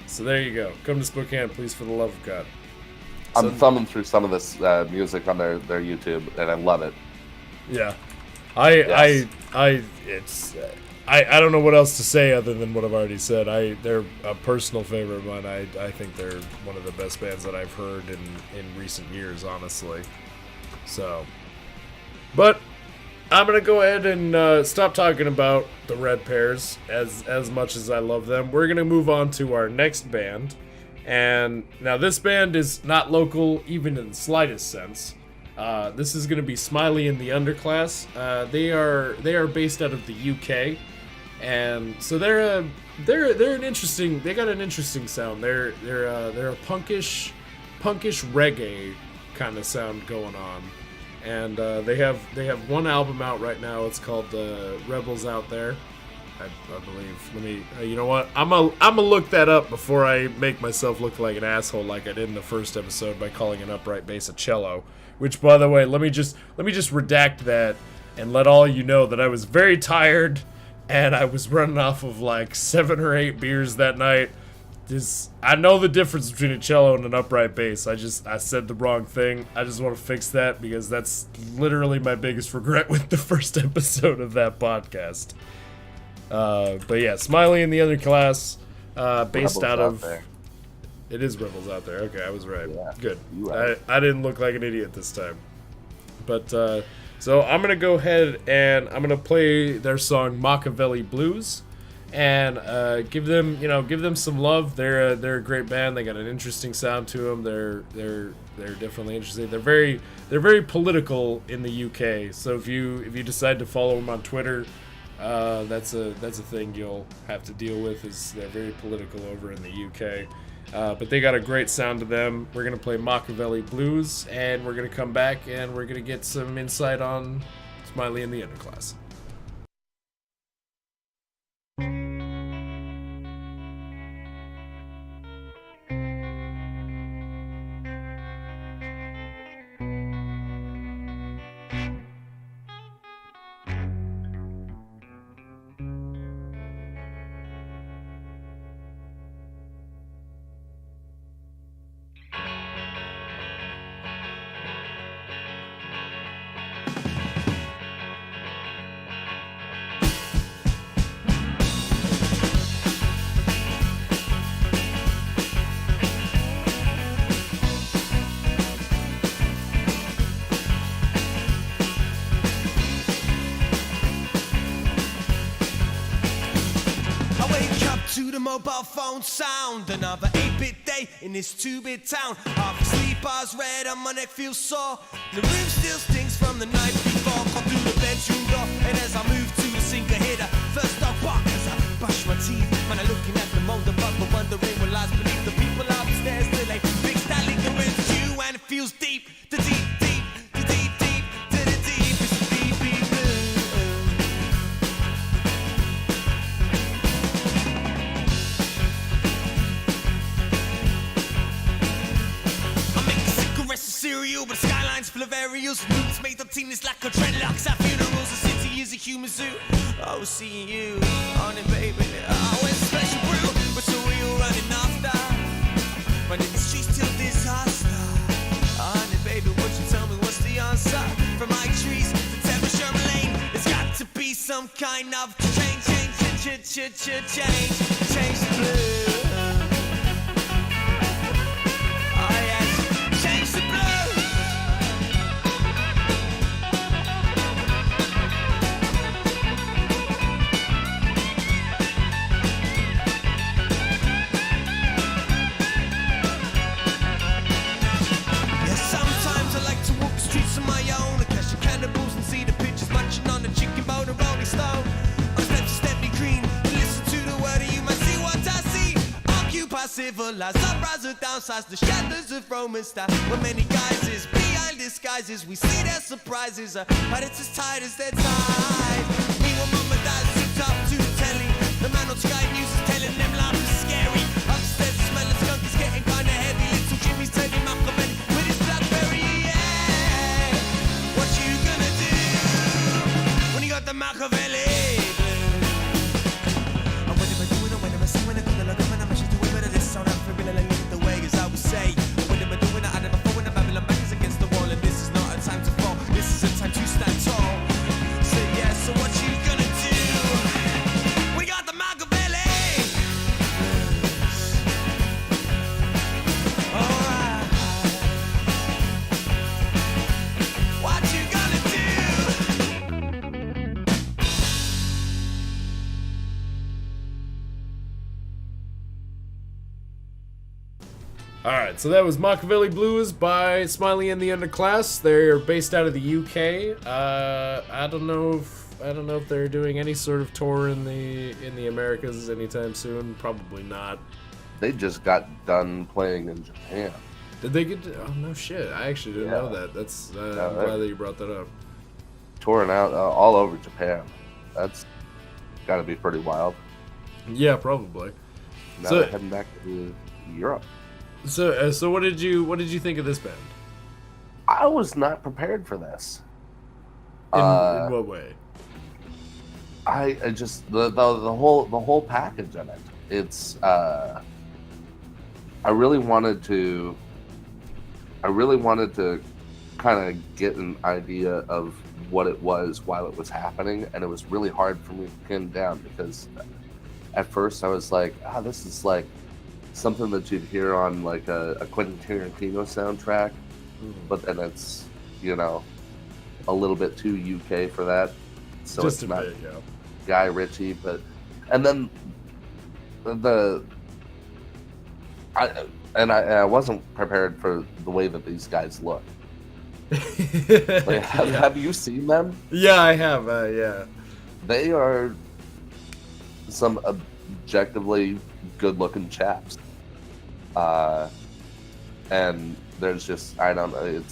So there you go. Come to Spokane, please, for the love of God. I'm thumbing through some of this music on their YouTube, and I love it. Yeah, Yes. I don't know what else to say other than what I've already said. They're a personal favorite of mine. I think they're one of the best bands that I've heard in recent years, honestly. So, but I'm gonna go ahead and stop talking about the Red Pears as much as I love them. We're gonna move on to our next band, and now this band is not local even in the slightest sense. This is gonna be Smiley and the Underclass. They are based out of the UK. And so they're an interesting. They got an interesting sound. They're a punkish reggae kind of sound going on, and they have one album out right now. It's called Rebels Out There, I believe. Let me. You know what? I'm gonna look that up before I make myself look like an asshole like I did in the first episode by calling an upright bass a cello. Which, by the way, let me just redact that and let all you know that I was very tired. And I was running off of like 7 or 8 beers that night. I know the difference between a cello and an upright bass. I said the wrong thing. I just want to fix that because that's literally my biggest regret with the first episode of that podcast. But yeah, Smiley and the Underclass, based Rebels out of... there. It is Rebels Out There. Okay, I was right. Yeah, Good. right. I didn't look like an idiot this time. But... So I'm gonna go ahead and I'm gonna play their song Machiavelli Blues, and give them some love. They're a great band. They got an interesting sound to them. They're definitely interesting. They're very political in the UK. So if you decide to follow them on Twitter, that's a thing you'll have to deal with. Is they're very political over in the UK. But they got a great sound to them. We're going to play Machiavelli Blues, and we're going to come back, and we're going to get some insight on Smiley and the Underclass. To the mobile phone sound, another 8-bit day in this 2-bit town. Half asleep, eyes red, and my neck feels sore. The room still stinks from the night before. Come through the bedroom door, and as I move to the sink, I hit a first dog bark as I brush my teeth. Man, I'm looking at the mold above, but wondering what lies beneath. The people upstairs, they're like big Stanley with you, and it feels deep, the deep, deep, the deep, deep, to the deep, it's the deep, deep blue. Cereal, but the skyline's full of aerials. Roots made up teenies like a dreadlocks at funerals. The city is a human zoo. Oh, seeing you on it, baby. Oh, it's a special brew. But so we all running after. Running the streets till this hostile. On it, baby, would you tell me what's the answer? From my trees to temperature lane, there's got to be some kind of change the blue. Sometimes I like to walk civilized, uprise or downsize, the shadows of Roman style. With many guises, behind disguises, we see their surprises, but it's as tight as their ties. Me when mama dies, sit up to the telly. The man on Sky News is telling them life is scary. Upstairs, the smell of skunk is getting kinda heavy. Little Jimmy's turning Machiavelli with his Blackberry. Yeah, what you gonna do when you got the Machiavelli? Say, what am I doing? I never fall when the Babylon back is against the wall, and this is not a time to fall. This is a time to stand tall. So yeah, so what you gonna do? We got the Machiavelli. Alright. What you gonna do? Alright, so that was Machiavelli Blues by Smiley and the Underclass. They're based out of the UK. I don't know if they're doing any sort of tour in the Americas anytime soon. Probably not. They just got done playing in Japan. Did they get to, oh no shit. I actually didn't know that. That's I'm glad that you brought that up. Touring out all over Japan. That's got to be pretty wild. Yeah, probably. Now So- they're heading back to Europe. So what did you think of this band? I was not prepared for this. In what way? I just the whole package of it. It's I really wanted to kind of get an idea of what it was while it was happening, and it was really hard for me to pin down because at first I was like, this is like something that you'd hear on like a Quentin Tarantino soundtrack, but then it's, you know, a little bit too UK for that, so Just it's a not bit, yeah. Guy Ritchie. And then I wasn't prepared for the way that these guys look. Like, have you seen them? Yeah, I have. Yeah. They are some objectively good-looking chaps, and there's just, I don't know.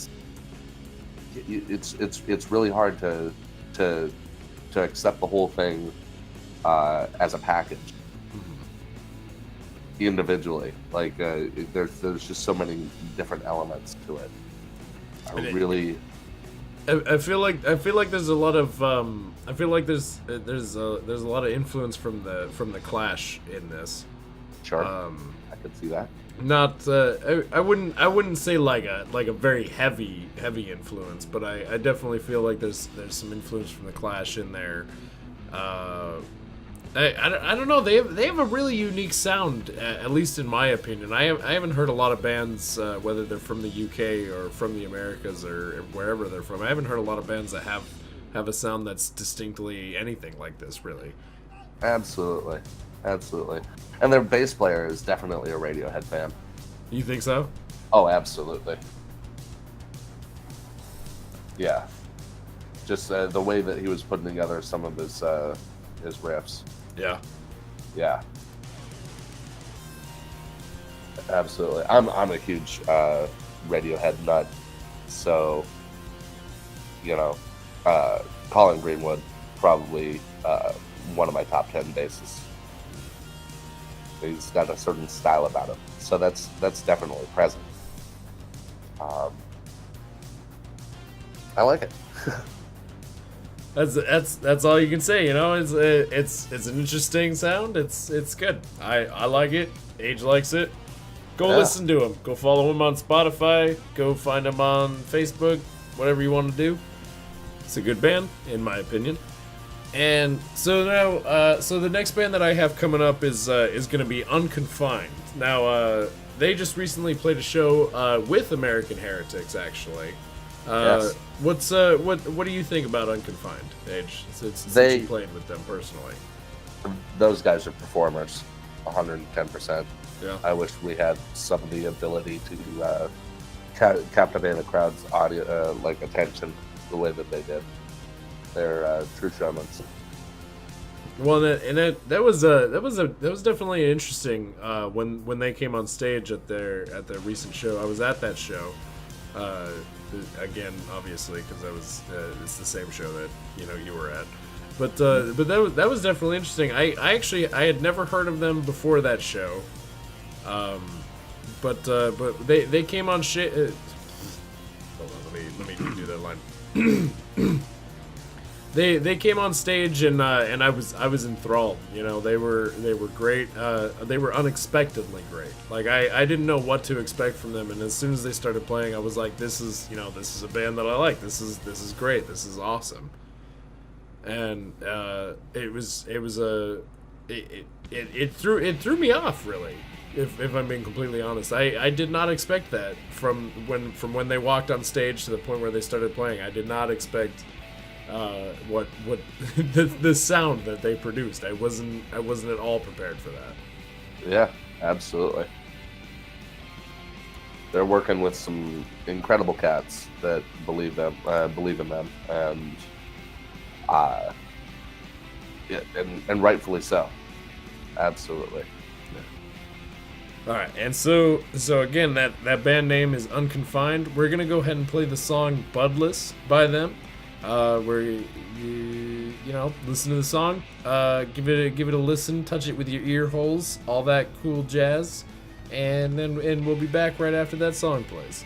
It's really hard to accept the whole thing as a package individually. Like there's just so many different elements to it. I feel like there's a lot of I feel like there's a lot of influence from the Clash in this. Sure, I could see that. Not I wouldn't say like a very heavy influence, but I definitely feel like there's some influence from the Clash in there. I don't know, they have a really unique sound, at least in my opinion. I haven't heard a lot of bands, whether they're from the UK or from the Americas or wherever they're from. I haven't heard a lot of bands that have a sound that's distinctly anything like this, really. Absolutely. And their bass player is definitely a Radiohead fan. You think so? Oh, absolutely. Yeah. Just the way that he was putting together some of his riffs. Yeah. Yeah. Absolutely. I'm a huge Radiohead nut, so you know, Colin Greenwood, probably one of my top 10 bassists. He's got a certain style about him, so that's definitely present. I like it. That's all you can say, you know. It's an interesting sound. It's good. I like it. Age likes it. Go listen to him. Go follow him on Spotify. Go find him on Facebook. Whatever you want to do. It's a good band, in my opinion. And so now, so the next band that I have coming up is going to be Unconfined. Now, they just recently played a show with American Heretics, actually. Yes. What do you think about Unconfined, Age? Since you played with them personally. Those guys are performers, 110%. Yeah. I wish we had some of the ability to captivate a crowd's audio, attention, the way that they did. They're true showmen. Well, that was definitely interesting when they came on stage at their recent show. I was at that show again, obviously, because it's the same show that you were at. But that was definitely interesting. I had never heard of them before that show. But they came on shit. Hold on, let me do that line. They came on stage and I was enthralled. They were great. They were unexpectedly great. Like I didn't know what to expect from them, and as soon as they started playing, I was like, this is a band that I like. This is great. This is awesome. And it threw me off, really. If I'm being completely honest, I did not expect that from when they walked on stage to the point where they started playing. I did not expect what the sound that they produced. I wasn't at all prepared for that. Yeah, absolutely. They're working with some incredible cats that believe in them, and yeah, and rightfully so. Absolutely. All right, and so again, that band name is Unconfined. We're gonna go ahead and play the song "Budless" by them. Where you listen to the song, give it a listen, touch it with your ear holes, all that cool jazz, and we'll be back right after that song plays.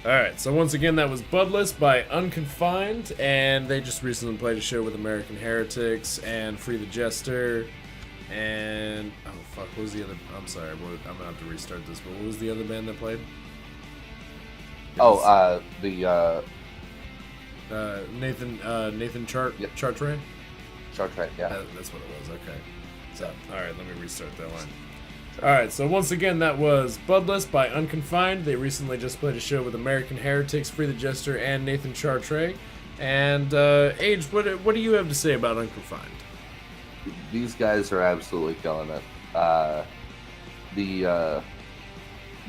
Alright, so once again, that was Bloodless by Unconfined, and they just recently played a show with American Heretics and Free the Jester, and... oh, fuck, what was the other... I'm sorry, I'm gonna have to restart this, but what was the other band that played? Nathan Chartre? Chartre, yeah. That's what it was, okay. So, alright, let me restart that one. Alright, so once again, that was Bloodless by Unconfined. They recently just played a show with American Heretics, Free the Jester, and Nathan Chartre. And, Age, what do you have to say about Unconfined? These guys are absolutely killing it.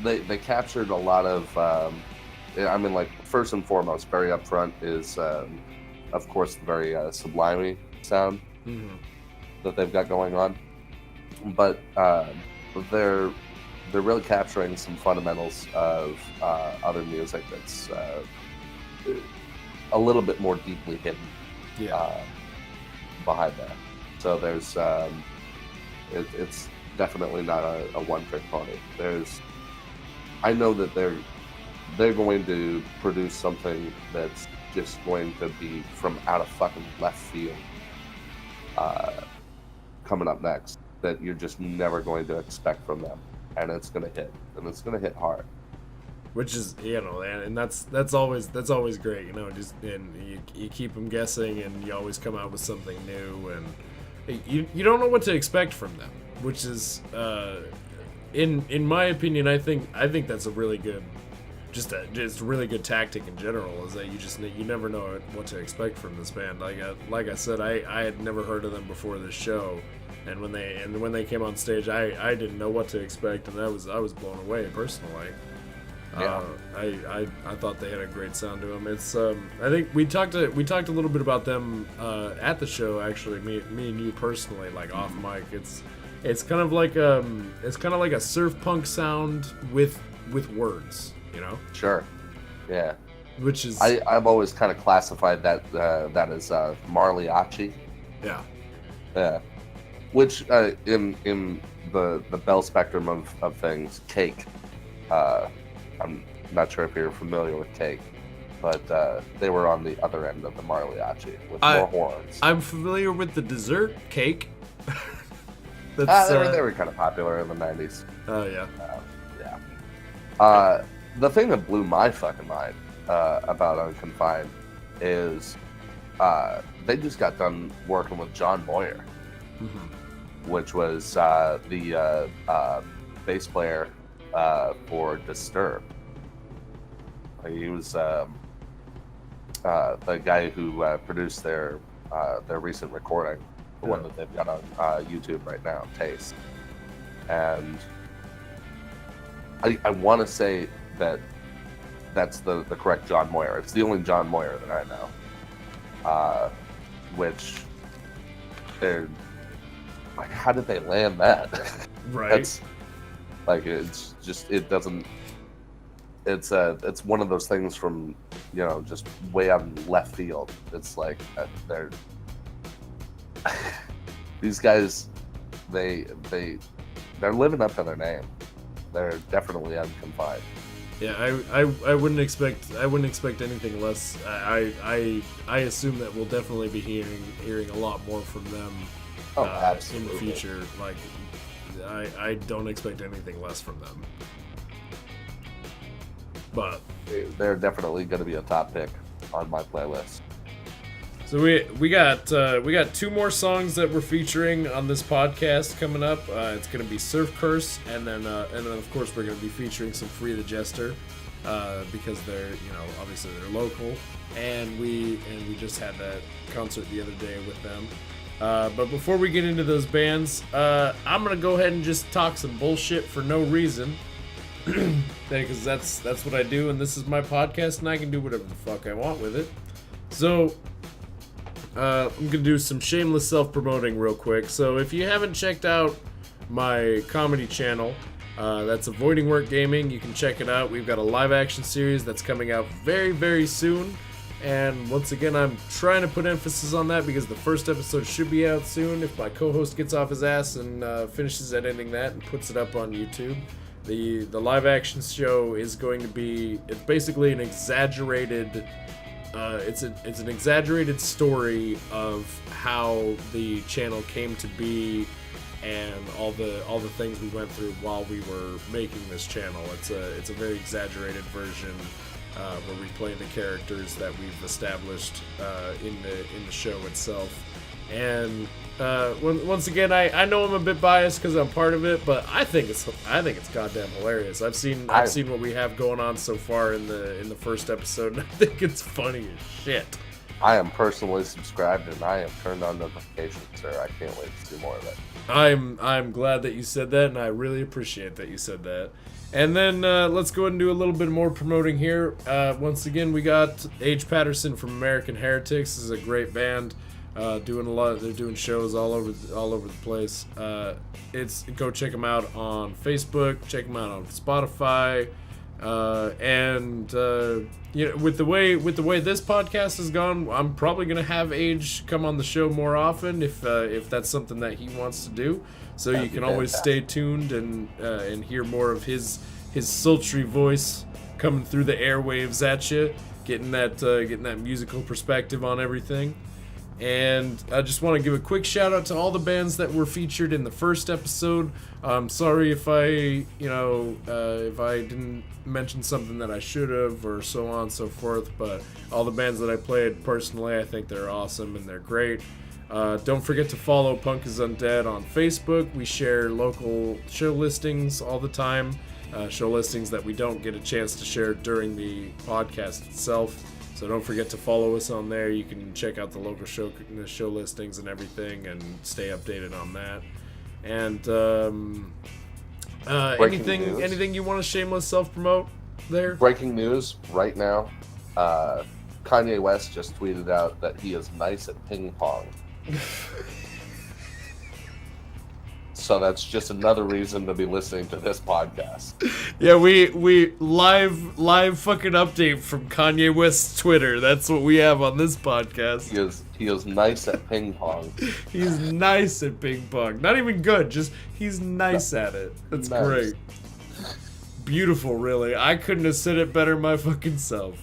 They captured a lot of, I mean, like, first and foremost, very upfront is, of course, the very sublime sound that they've got going on. But they're really capturing some fundamentals of other music that's a little bit more deeply hidden behind that. So there's it's definitely not a one-trick pony. I know that they're going to produce something that's just going to be from out of fucking left field coming up next, that you're just never going to expect from them, and it's gonna hit, and it's gonna hit hard. Which is, and that's always great, and you keep them guessing, and you always come out with something new, and you don't know what to expect from them, which is, in my opinion, I think that's a really good, just a really good tactic in general, is that you never know what to expect from this band. Like I said, I had never heard of them before this show. And when they came on stage, I didn't know what to expect, and I was blown away personally. Yeah. I thought they had a great sound to them. It's I think we talked a little bit about them at the show, actually, me and you personally, like off mic. It's kind of like a surf punk sound with words, you know? Sure. Yeah. Which is I've always kind of classified that as mariachi. Yeah. Yeah. Which in the bell spectrum of things, Cake. I'm not sure if you're familiar with Cake, but they were on the other end of the mariachi with more horns. I'm familiar with the dessert Cake. They were kind of popular in the 90s. Oh yeah. Yeah. The thing that blew my fucking mind about Unconfined is they just got done working with John Moyer. Which was the bass player for Disturbed. He was the guy who produced their recent recording, the one that they've got on YouTube right now, Taste. And I want to say that's the correct John Moyer. It's the only John Moyer that I know. Which they're... like, how did they land that? Right. That's like, it's just, it doesn't, it's one of those things from, just way out in left field. It's like, they're these guys, they're living up to their name. They're definitely Unconfined. Yeah, I wouldn't expect anything less. I assume that we'll definitely be hearing a lot more from them. In the future. Like, I don't expect anything less from them. But they're definitely going to be a top pick on my playlist. So we got 2 more songs that we're featuring on this podcast coming up. It's going to be Surf Curse, and then of course we're going to be featuring some Free the Jester, because they're obviously they're local, and we just had that concert the other day with them. But before we get into those bands, I'm gonna go ahead and just talk some bullshit for no reason, because that's what I do, and this is my podcast, and I can do whatever the fuck I want with it. So I'm gonna do some shameless self-promoting real quick. So if you haven't checked out my comedy channel, that's Avoiding Work Gaming, you can check it out. We've got a live action series that's coming out very, very soon. And once again, I'm trying to put emphasis on that because the first episode should be out soon if my co-host gets off his ass and finishes editing that and puts it up on YouTube. The live action show is going to be, it's basically an exaggerated, it's an exaggerated story of how the channel came to be and all the things we went through while we were making this channel. It's a very exaggerated version where we play the characters that we've established in the show itself. And once again, I know I'm a bit biased because I'm part of it, but I think it's goddamn hilarious. I've seen what we have going on so far in the first episode, and I think it's funny as shit. I am personally subscribed and I have turned on notifications, sir. I can't wait to see more of it. I'm glad that you said that, and I really appreciate that you said that. And then let's go ahead and do a little bit more promoting here. Once again, we got Patterson from American Heretics. This is a great band. Doing a lot. They're doing shows all over the place. Go check them out on Facebook. Check them out on Spotify. And with the way this podcast has gone, I'm probably gonna have Age come on the show more often if that's something that he wants to do. So you can always stay tuned and hear more of his sultry voice coming through the airwaves at you, getting that musical perspective on everything. And I just want to give a quick shout out to all the bands that were featured in the first episode. I'm sorry if I didn't mention something that I should have, or so on and so forth, but all the bands that I played personally, I think they're awesome and they're great. Don't forget to follow Punk is Undead on Facebook. We share local show listings all the time, show listings that we don't get a chance to share during the podcast itself. So don't forget to follow us on there. You can check out the local show listings and everything and stay updated on that. And anything you want to shameless self-promote there? Breaking news right now. Kanye West just tweeted out that he is nice at ping pong. So that's just another reason to be listening to this podcast. Yeah, we live fucking update from Kanye West's Twitter. That's what we have on this podcast. He is nice at ping pong. He's nice at ping pong. Not even good, just he's nice at it. That's nice. Great. Beautiful, really. I couldn't have said it better my fucking self.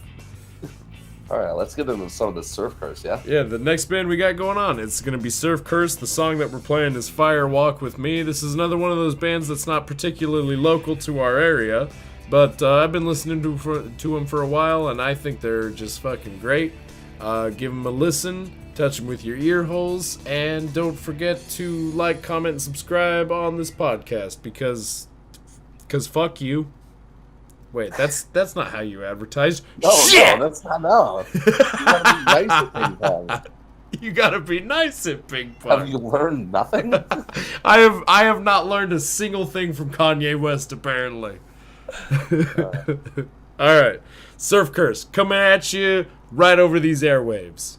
All right, let's get into some of the Surf Curse, yeah? Yeah, the next band we got going on, it's going to be Surf Curse. The song that we're playing is Fire Walk With Me. This is another one of those bands that's not particularly local to our area, but I've been listening to them for a while, and I think they're just fucking great. Give them a listen, touch them with your ear holes, and don't forget to like, comment, and subscribe on this podcast, because fuck you. Wait, that's not how you advertise. No, Shit! No, that's not. No. You gotta be nice at ping pong. You gotta be nice at ping pong. Have you learned nothing? I have not learned a single thing from Kanye West, apparently. All right, Surf Curse coming at you right over these airwaves.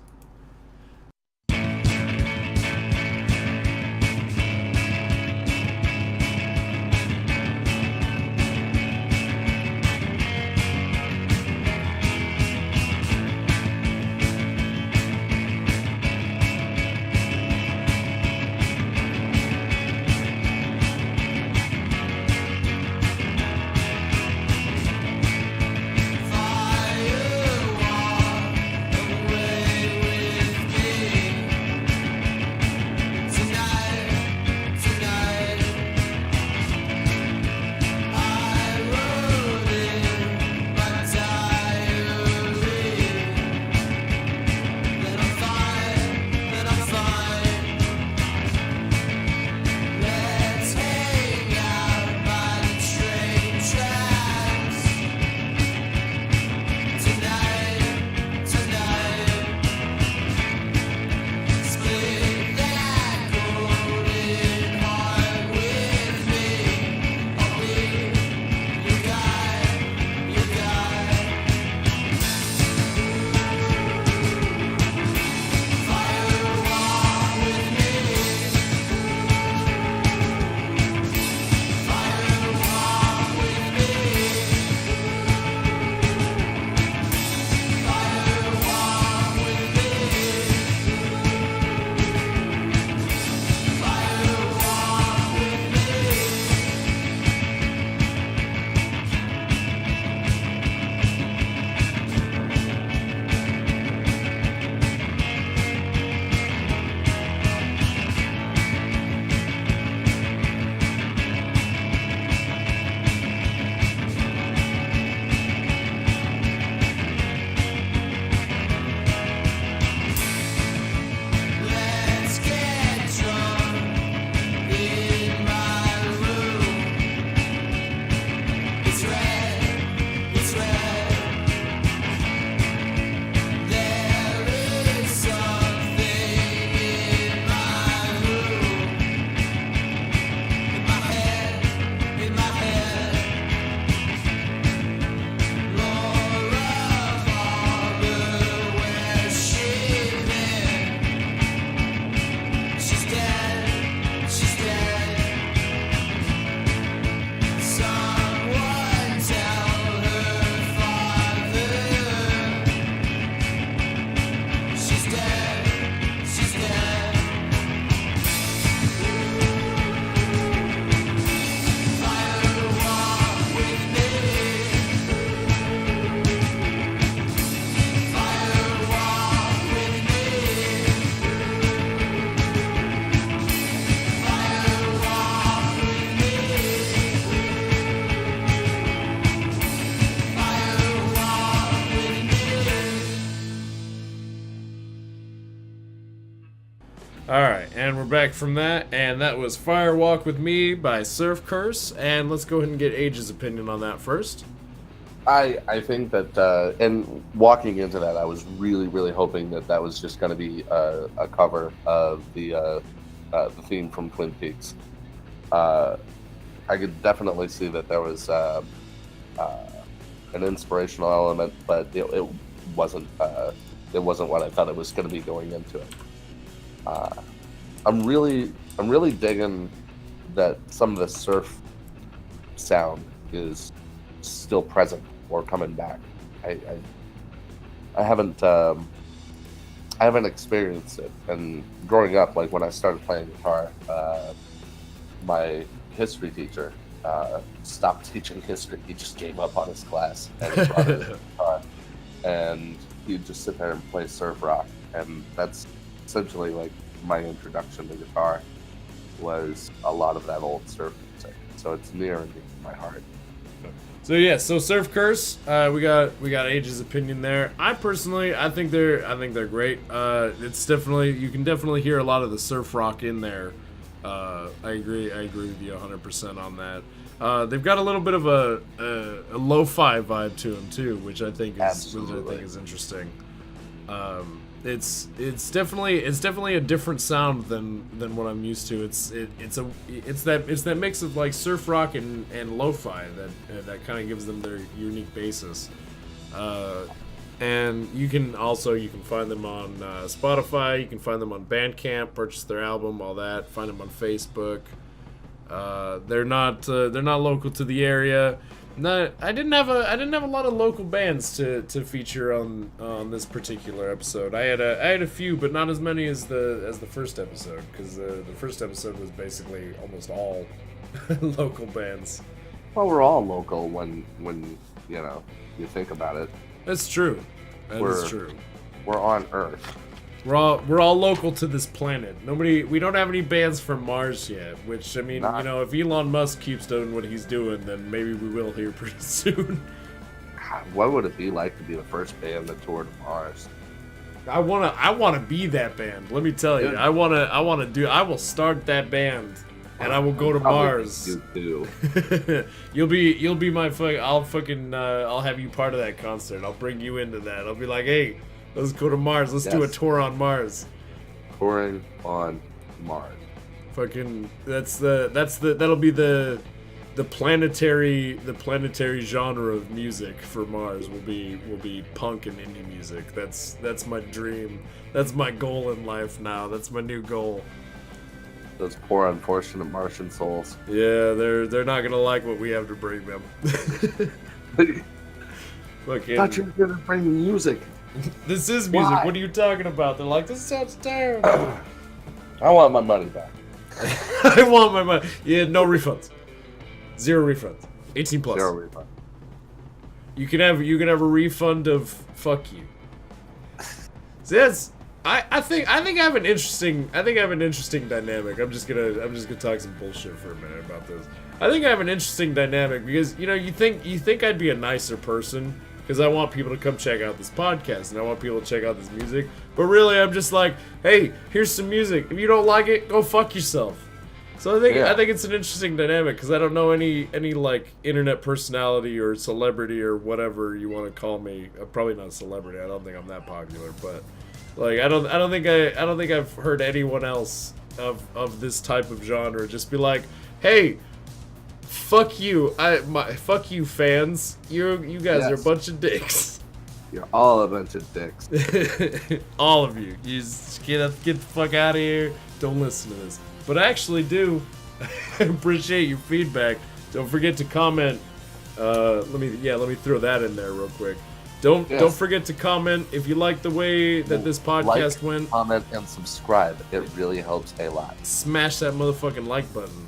Fire walk away. Alright, and we're back from that, and that was Fire Walk With Me by Surf Curse, and let's go ahead and get Age's opinion on that first. I think that, and walking into that, I was really hoping that was just going to be a cover of the theme from Twin Peaks. I could definitely see that there was an inspirational element, but it wasn't what I thought it was going to be going into it. I'm really digging that some of the surf sound is still present or coming back. I haven't experienced it. And growing up, like when I started playing guitar, my history teacher stopped teaching history. He just gave up on his class and brought his guitar, and he'd just sit there and play surf rock. And that's essentially like my introduction to guitar, was a lot of that old surf music. So it's near and dear to my heart. So yeah, so Surf Curse, we got Age's opinion there. I think they're great. It's definitely, you can definitely hear a lot of the surf rock in there. I agree with you 100% on that. They've got a little bit of a lo-fi vibe to them too, which I think is interesting. It's definitely a different sound than what I'm used to. It's that mix of like surf rock and lo-fi that kind of gives them their unique basis. And you can find them on Spotify. You can find them on Bandcamp. Purchase their album, all that. Find them on Facebook. They're not local to the area. I didn't have a lot of local bands to feature on this particular episode. I had a few, but not as many as the first episode, because the first episode was basically almost all local bands. Well, we're all local when you think about it. That's true. That is true. We're on Earth. We're all local to this planet. We don't have any bands from Mars yet, which, I mean, if Elon Musk keeps doing what he's doing, then maybe we will hear pretty soon. What would it be like to be the first band that toured Mars? I wanna be that band. Let me tell you, I will start that band, and I will go to Mars. You too. You'll be my I'll have you part of that concert. I'll bring you into that. I'll be like, hey, let's go to Mars. Let's do a tour on Mars. Touring on Mars. Fucking that'll be the planetary genre of music for Mars will be punk and indie music. That's my dream. That's my goal in life now. That's my new goal. Those poor unfortunate Martian souls. Yeah, they're not gonna like what we have to bring them. Fucking, thought you were gonna bring music. This is music. Why? What are you talking about? They're like, this sounds terrible. I want my money back. I want my money. Yeah, no refunds. 0 refunds. 18 plus. 0 refund. You can have a refund of fuck you. So that's I think I have an interesting dynamic. I'm just gonna talk some bullshit for a minute about this. I think I have an interesting dynamic because you think I'd be a nicer person, because I want people to come check out this podcast and I want people to check out this music. But really, I'm just like, hey, here's some music. If you don't like it, go fuck yourself. So I think it's an interesting dynamic, because I don't know any like internet personality or celebrity or whatever you want to call me. I'm probably not a celebrity. I don't think I'm that popular, but like I don't think I've heard anyone else of this type of genre just be like, hey, fuck you, fuck you fans. You guys are a bunch of dicks. You're all a bunch of dicks. All of you. You just get the fuck out of here. Don't listen to this. But I actually do appreciate your feedback. Don't forget to comment. Let me throw that in there real quick. Don't forget to comment if you like the way that this podcast went. Comment and subscribe. It really helps a lot. Smash that motherfucking like button.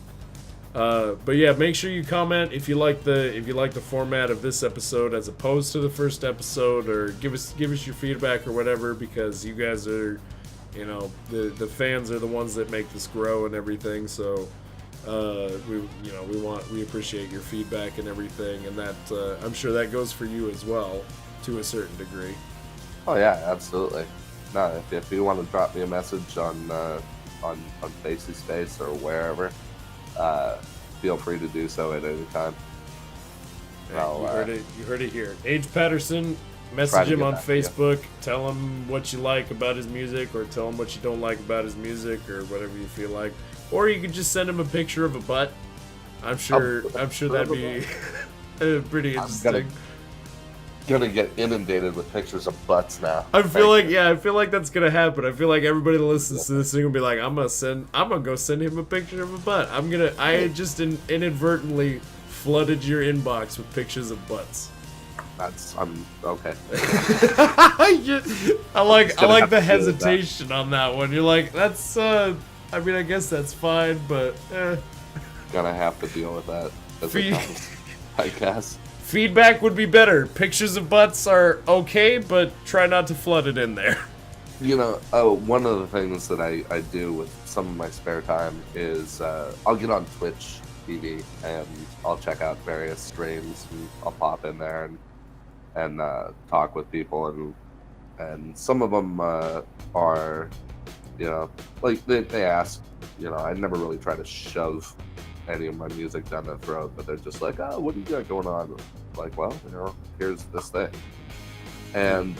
But yeah, make sure you comment if you like the format of this episode as opposed to the first episode, or give us your feedback or whatever, because you guys are, the fans are the ones that make this grow and everything. So we appreciate your feedback and everything, and that I'm sure that goes for you as well to a certain degree. Oh yeah, absolutely. No, if you want to drop me a message on on Facey Space or wherever, feel free to do so at any time. Hey, you heard it here. Age Patterson, Try message to him get on back to you. Facebook. Tell him what you like about his music, or tell him what you don't like about his music, or whatever you feel like. Or you could just send him a picture of a butt. I'm sure that'd be pretty interesting. Gonna get inundated with pictures of butts now. I feel like that's gonna happen. I feel like everybody that listens to this thing will be like, I'm gonna go send him a picture of a butt. I just inadvertently flooded your inbox with pictures of butts. I'm okay. I like have the to deal with hesitation on that one. You're like, that's I guess that's fine, but Gonna have to deal with that as Fe- it comes, I guess. feedback would be better. Pictures of butts are okay, but try not to flood it in there. You know, one of the things that I do with some of my spare time is I'll get on Twitch TV and I'll check out various streams and I'll pop in there and talk with people and some of them are, you know, like they ask, you know, I never really try to shove any of my music down their throat, but they're just like, oh, what do you got going on? Like, well, you know, here's this thing. And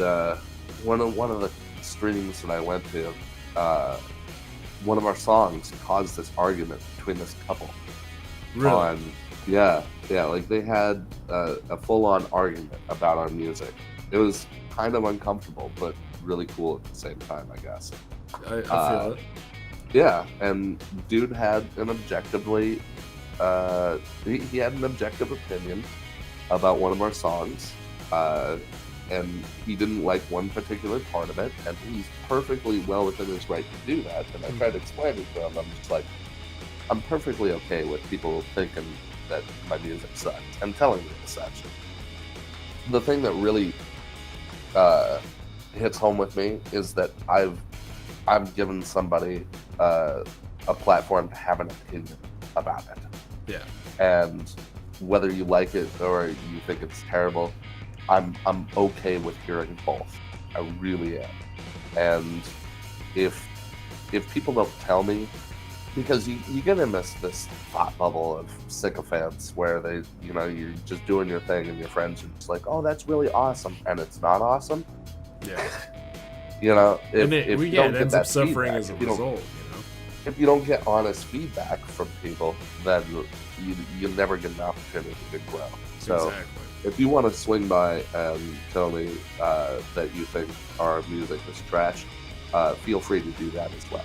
one of the streams that I went to, one of our songs caused this argument between this couple. Really? Like they had a full-on argument about our music. It was kind of uncomfortable, but really cool at the same time, I guess. I feel it. Yeah, and dude had an objectively, he had an objective opinion about one of our songs, and he didn't like one particular part of it, and he's perfectly well within his right to do that. And I tried to explain it to him. I'm just like, I'm perfectly okay with people thinking that my music sucks and telling me as such. The thing that really hits home with me is that I've given somebody a platform to have an opinion about it. Yeah. And whether you like it or you think it's terrible, I'm okay with hearing both. I really am. And if people don't tell me, because you get in this thought bubble of sycophants where they, you know, you're just doing your thing and your friends are just like, oh, that's really awesome, and it's not awesome. Yeah. You know, if it you don't get ends that up suffering feedback, as a result, you know? if you don't get honest feedback from people, then you'll never get an opportunity to grow. So Exactly. if you want to swing by and tell me that you think our music is trash, feel free to do that as well.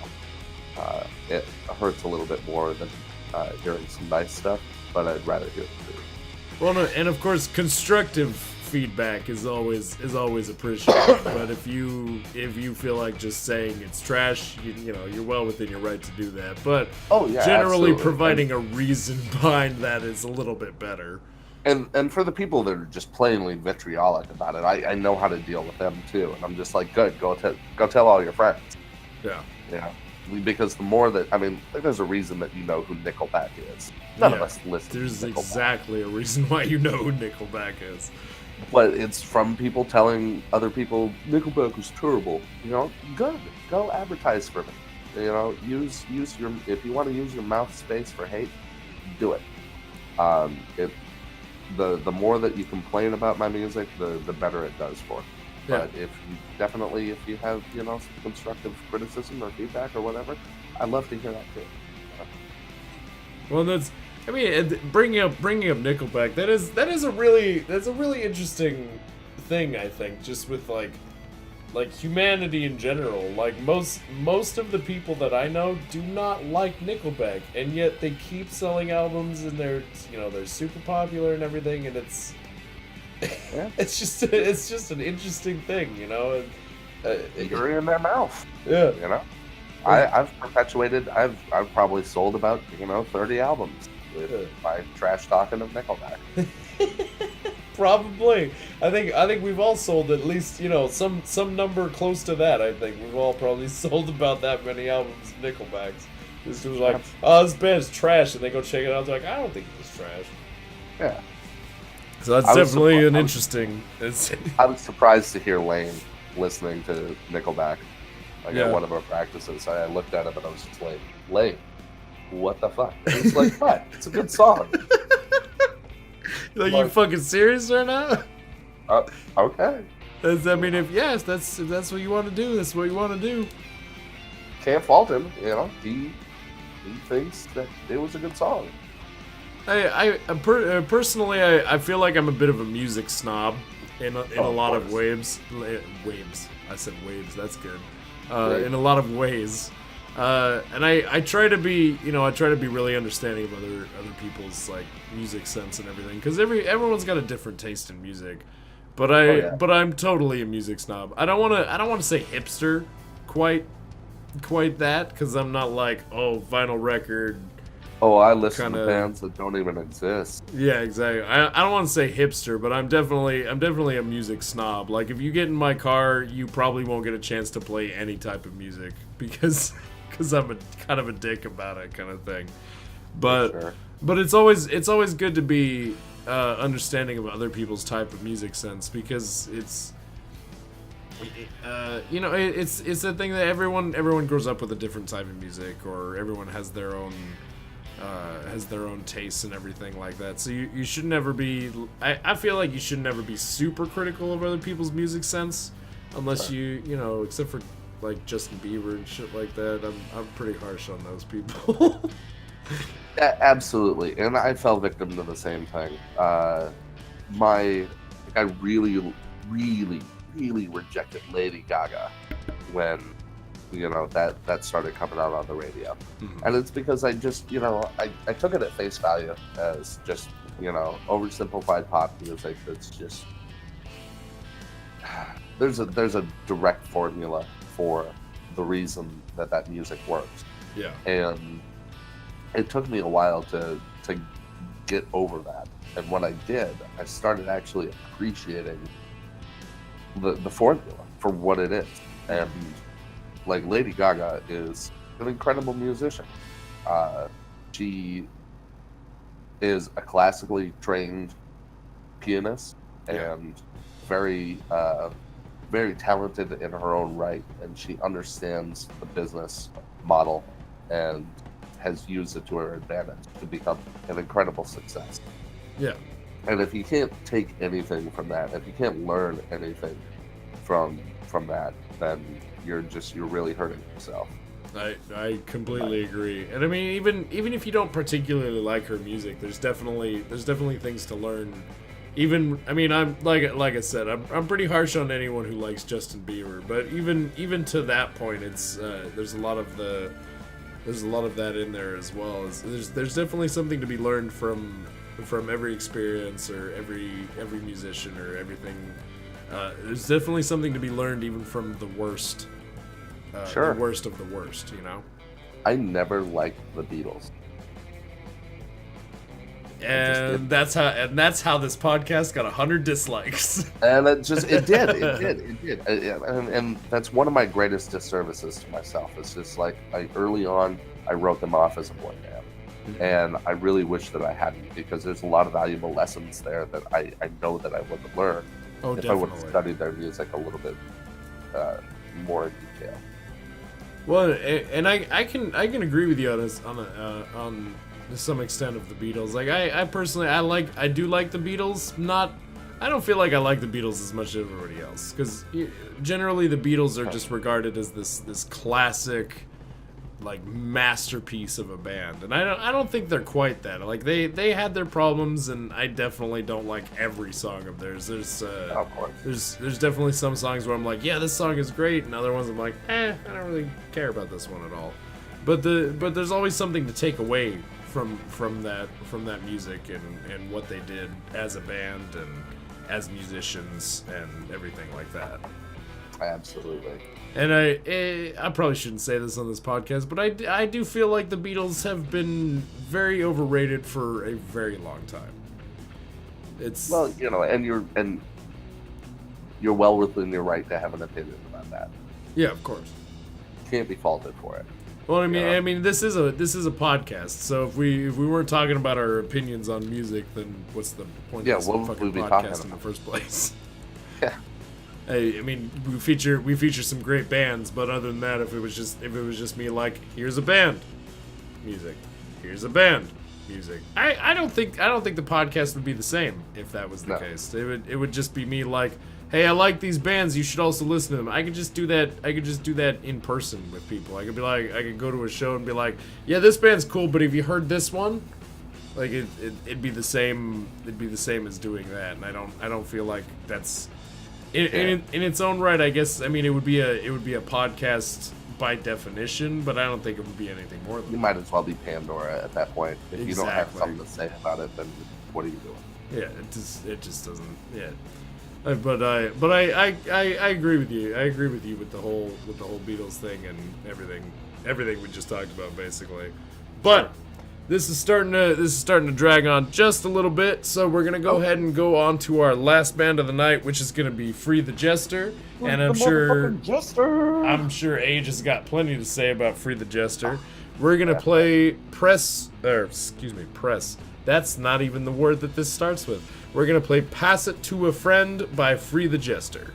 It hurts a little bit more than hearing some nice stuff, but I'd rather hear the truth. Well, no, and of course, constructive feedback is always appreciated. But if you feel like just saying it's trash, you know, you're well within your right to do that. But Oh yeah, generally, absolutely. providing a reason behind that is a little bit better. And for the people that are just plainly vitriolic about it, I know how to deal with them too. And I'm just like, good, go tell all your friends. Yeah. Yeah. Because the more that, I mean, there's a reason that you know who Nickelback is. None of us listen There's to Nickelback. exactly a reason why you know who Nickelback is. But it's from people telling other people Nickelback is terrible. You know, good. Go advertise for me. You know, use your, if you want to use your mouth space for hate, do it. The more that you complain about my music, the better it does for me. Yeah. But if you have, you know, some constructive criticism or feedback or whatever, I'd love to hear that too. Well, bringing up Nickelback. That is a really interesting thing. I think just with like humanity in general. Like most of the people that I know do not like Nickelback, and yet they keep selling albums, and they're super popular and everything, and it's. Yeah. It's just an interesting thing, you know. You're in their mouth. Yeah. You know, I've probably sold about 30 albums with my trash talking of Nickelback. Probably. I think we've all sold at least some number close to that. I think we've all probably sold about that many albums of Nickelbacks. This was like, oh, this band's trash, and they go check it out. They're like, I don't think it's trash. Yeah. So that's definitely an interesting. I was surprised to hear Lane listening to Nickelback. like Yeah. at one of our practices. I looked at him and I was just like, lame. What the fuck? And he's like, what? It's a good song. Like, you fucking serious right now? Okay. I mean, if that's what you want to do, that's what you want to do. Can't fault him, you know. He thinks that it was a good song. Personally, I feel like I'm a bit of a music snob in a lot of waves. I said waves. That's good. In a lot of ways. And I try to be, really understanding of other people's like music sense and everything, because everyone's got a different taste in music. But I'm totally a music snob. I don't want to say hipster, quite that, because I'm not like, oh, vinyl record. Oh, I listen to bands that don't even exist. Yeah, exactly. I don't want to say hipster, but I'm definitely a music snob. Like, if you get in my car, you probably won't get a chance to play any type of music because I'm kind of a dick about it, kind of thing. But Sure. but it's always good to be understanding of other people's type of music sense, because it's it's a thing that everyone grows up with a different type of music, or everyone has their own tastes and everything like that. So you should never be. I feel like you should never be super critical of other people's music sense, unless you except for like Justin Bieber and shit like that. I'm pretty harsh on those people. Yeah, absolutely, and I fell victim to the same thing. I really, really, really rejected Lady Gaga when that started coming out on the radio. Mm-hmm. And it's because I just I took it at face value as just oversimplified pop music that's just there's a direct formula for the reason that music works. Yeah. And it took me a while to get over that. And when I did, I started actually appreciating the formula for what it is. And like, Lady Gaga is an incredible musician. She is a classically trained pianist and very very talented in her own right, and she understands the business model and has used it to her advantage to become an incredible success. Yeah. And if you can't take anything from that, if you can't learn anything from that, then you're really hurting yourself. I completely agree. And I mean, even if you don't particularly like her music, there's definitely things to learn. I'm like I said, I'm pretty harsh on anyone who likes Justin Bieber, but even to that point, it's there's a lot of that in there as well. There's definitely something to be learned from every experience, or every musician, or everything. There's definitely something to be learned even from the worst. Sure. The worst of the worst, I never liked the Beatles. And that's how this podcast got 100 dislikes. And it did. And that's one of my greatest disservices to myself. It's just like, early on, I wrote them off as a boy band. Mm-hmm. And I really wish that I hadn't, because there's a lot of valuable lessons there that I know that I would have learned if I would have studied their music a little bit more in detail. Well, and I can agree with you on to some extent of the Beatles. Like, I personally I do like the Beatles. I don't feel like I like the Beatles as much as everybody else, because generally the Beatles are just regarded as this classic, like, masterpiece of a band, and I don't think they're quite that. Like, they had their problems, and I definitely don't like every song of theirs. Of course. There's definitely some songs where I'm like, yeah, this song is great, and other ones I'm like, I don't really care about this one at all. But there's always something to take away from that music and what they did as a band and as musicians and everything like that. Absolutely. And I probably shouldn't say this on this podcast, but I do feel like the Beatles have been very overrated for a very long time. It's and you're well within your right to have an opinion about that. Yeah, of course. Can't be faulted for it. Well, I mean, this is a podcast, so if we weren't talking about our opinions on music, then what's the point of this fucking podcast in the first place? Yeah. I mean, we feature some great bands, but other than that, if it was just me like, here's a band, music, here's a band, music. I don't think the podcast would be the same if that was the case. It would just be me like, hey, I like these bands, you should also listen to them. I could just do that in person with people. I could go to a show and be like, yeah, this band's cool, but have you heard this one? Like it'd be the same as doing that, and I don't feel like that's in its own right. I guess, I mean, it would be a podcast by definition, but I don't think it would be anything more than you that. Might as well be Pandora at that point. If you don't have something to say about it, then what are you doing? Yeah, it just doesn't. Yeah, but I agree with you. I agree with you with the whole Beatles thing and everything we just talked about basically. But this is starting to drag on just a little bit, so we're gonna go ahead and go on to our last band of the night, which is gonna be Free the Jester. And I'm sure Age has got plenty to say about Free the Jester. We're gonna play Press. That's not even the word that this starts with. We're gonna play Pass It to a Friend by Free the Jester.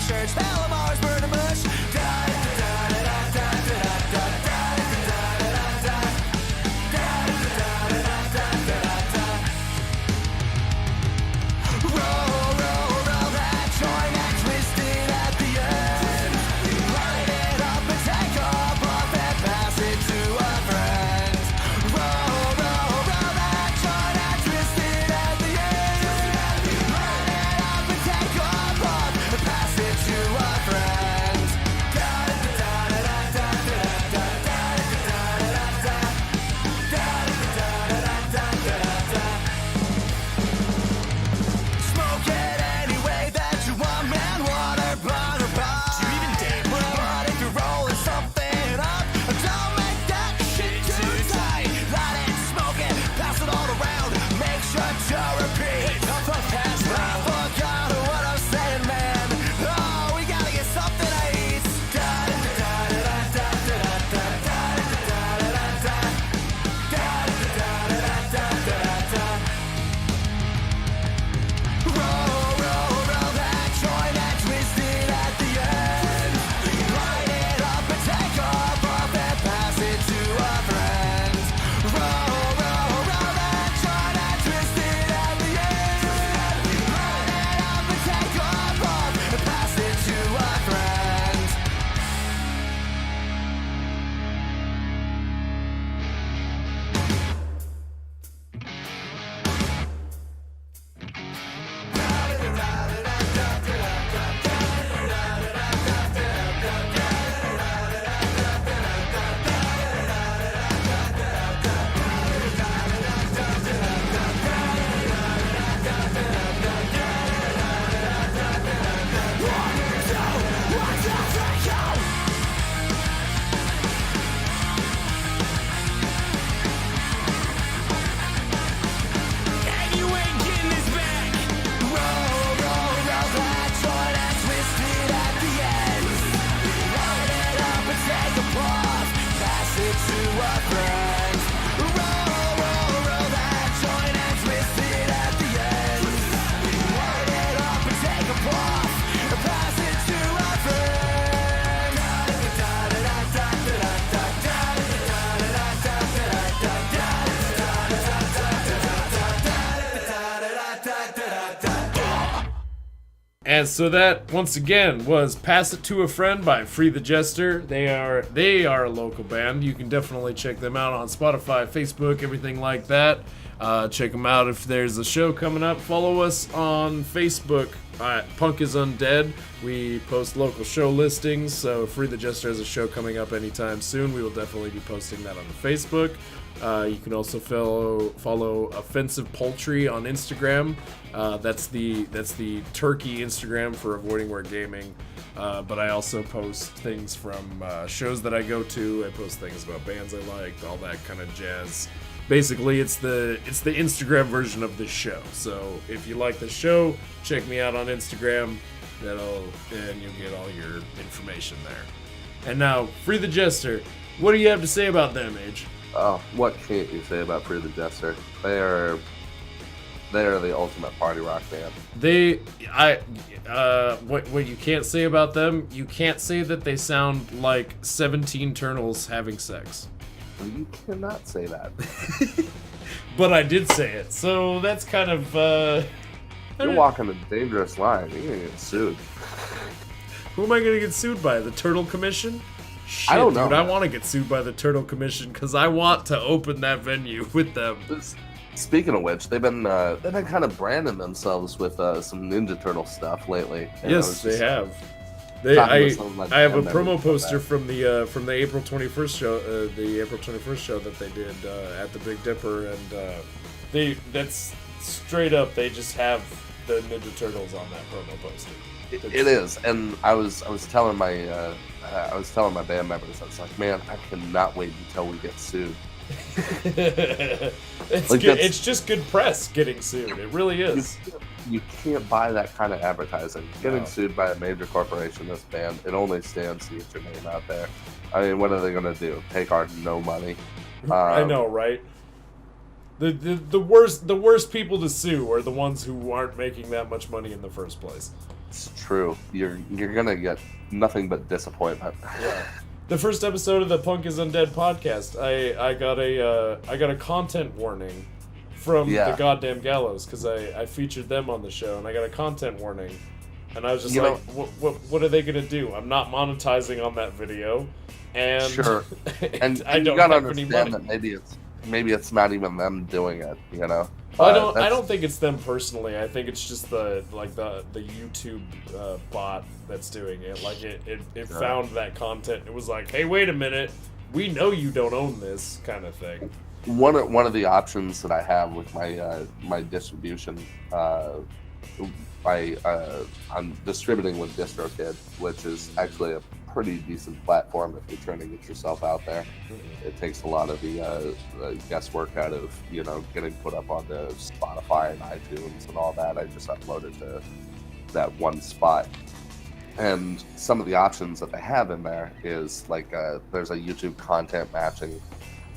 Church, hell, I'm always burning mush. Roll that joint and twist it at the end. Light it up and take a puff and pass it to a friend. Roll that joint and twist it at the end. Light it up and take a puff and pass it to a friend. Smoke it any way that you want, man. Water, bong, or bar. Do you even date? But if you're rolling something up, don't make that shit too tight. Light it, smoke it, pass it all around. Make sure to repeat. I forgot what I'm saying, man. Oh, we gotta get something to eat. Roll that joint and twist it at the end. Light it up and take a puff and pass it to a friend. Roll that joint and twist it at the end. Light it up and take a puff and pass it to a friend. And you ain't getting this back. Roll that joint and twist it at the end. Light it up and take a puff, pass it to a friend. Roll that joint and twist it at the end. Light it up and take a puff, pass it to a friend. And so that, once again, was Pass It to a Friend by Free the Jester. They are a local band. You can definitely check them out on Spotify, Facebook, everything like that. Check them out if there's a show coming up. Follow us on Facebook at Punk is Undead. We post local show listings, so if Free the Jester has a show coming up anytime soon, we will definitely be posting that on the Facebook. You can also follow Offensive Poultry on Instagram. That's the turkey Instagram for Avoiding Work Gaming. But I also post things from shows that I go to. I post things about bands I liked, all that kind of jazz. Basically, it's the Instagram version of this show. So if you like the show, check me out on Instagram. And you'll get all your information there. And now, Free the Jester. What do you have to say about them, Age? Oh, what can't you say about Free the Jester? They are the ultimate party rock band. What you can't say about them, you can't say that they sound like 17 turtles having sex. You cannot say that. But I did say it, so that's kind of, You're walking a dangerous line. You're gonna get sued. Who am I gonna get sued by? The Turtle Commission? Shit, I don't know. Dude, I want to get sued by the Turtle Commission because I want to open that venue with them. Speaking of which, they've been kind of branding themselves with some Ninja Turtle stuff lately. Yes, they have. I have a promo poster from the April 21st show, that they did at the Big Dipper, and that's straight up. They just have the Ninja Turtles on that promo poster. It is, and I was telling my band members, I was like, man, I cannot wait until we get sued. It's just good press getting sued. It really is. You can't buy that kind of advertising. Getting sued by a major corporation, this band, it only stands to get your name out there. I mean, what are they going to do? Take our no money? I know, right? The worst people to sue are the ones who aren't making that much money in the first place. It's true. You're going to get nothing but disappointment. Yeah. The first episode of the Punk is Undead podcast, I got a content warning from the goddamn Gallows because I featured them on the show, and I got a content warning, and I was just what are they gonna do? I'm not monetizing on that video, and sure, and I don't gotta have any money. That maybe it's not even them doing it, you know. I don't think it's them personally. I think it's just the YouTube bot that's doing it. Like it found that content. It was like, hey, wait a minute, we know you don't own this kind of thing. One of the options that I have with my distribution, I'm distributing with DistroKid, which is actually a pretty decent platform if you're trying to get yourself out there. It takes a lot of the guesswork out of, you know, getting put up onto Spotify and iTunes and all that. I just upload it to that one spot. And some of the options that they have in there is like there's a YouTube content matching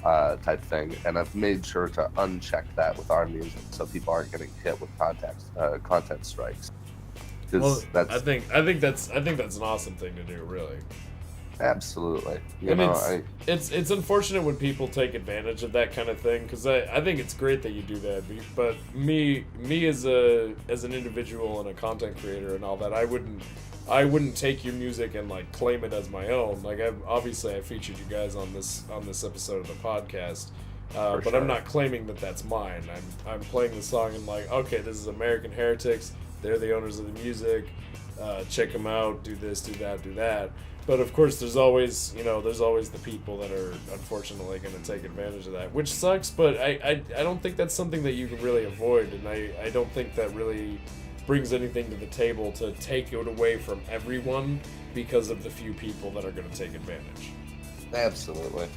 type thing, and I've made sure to uncheck that with our music so people aren't getting hit with content strikes. Well, I think that's an awesome thing to do, really. Absolutely. It's unfortunate when people take advantage of that kind of thing, because I think it's great that you do that. But me as an individual and a content creator and all that, I wouldn't take your music and like claim it as my own. Like I featured you guys on this episode of the podcast, but sure. I'm not claiming that that's mine. I'm playing the song and like, okay, this is American Heretics. They're the owners of the music. Check them out. Do this, do that, do that. But of course, there's always the people that are unfortunately going to take advantage of that, which sucks. But I don't think that's something that you can really avoid, and I don't think that really brings anything to the table to take it away from everyone because of the few people that are going to take advantage. Absolutely.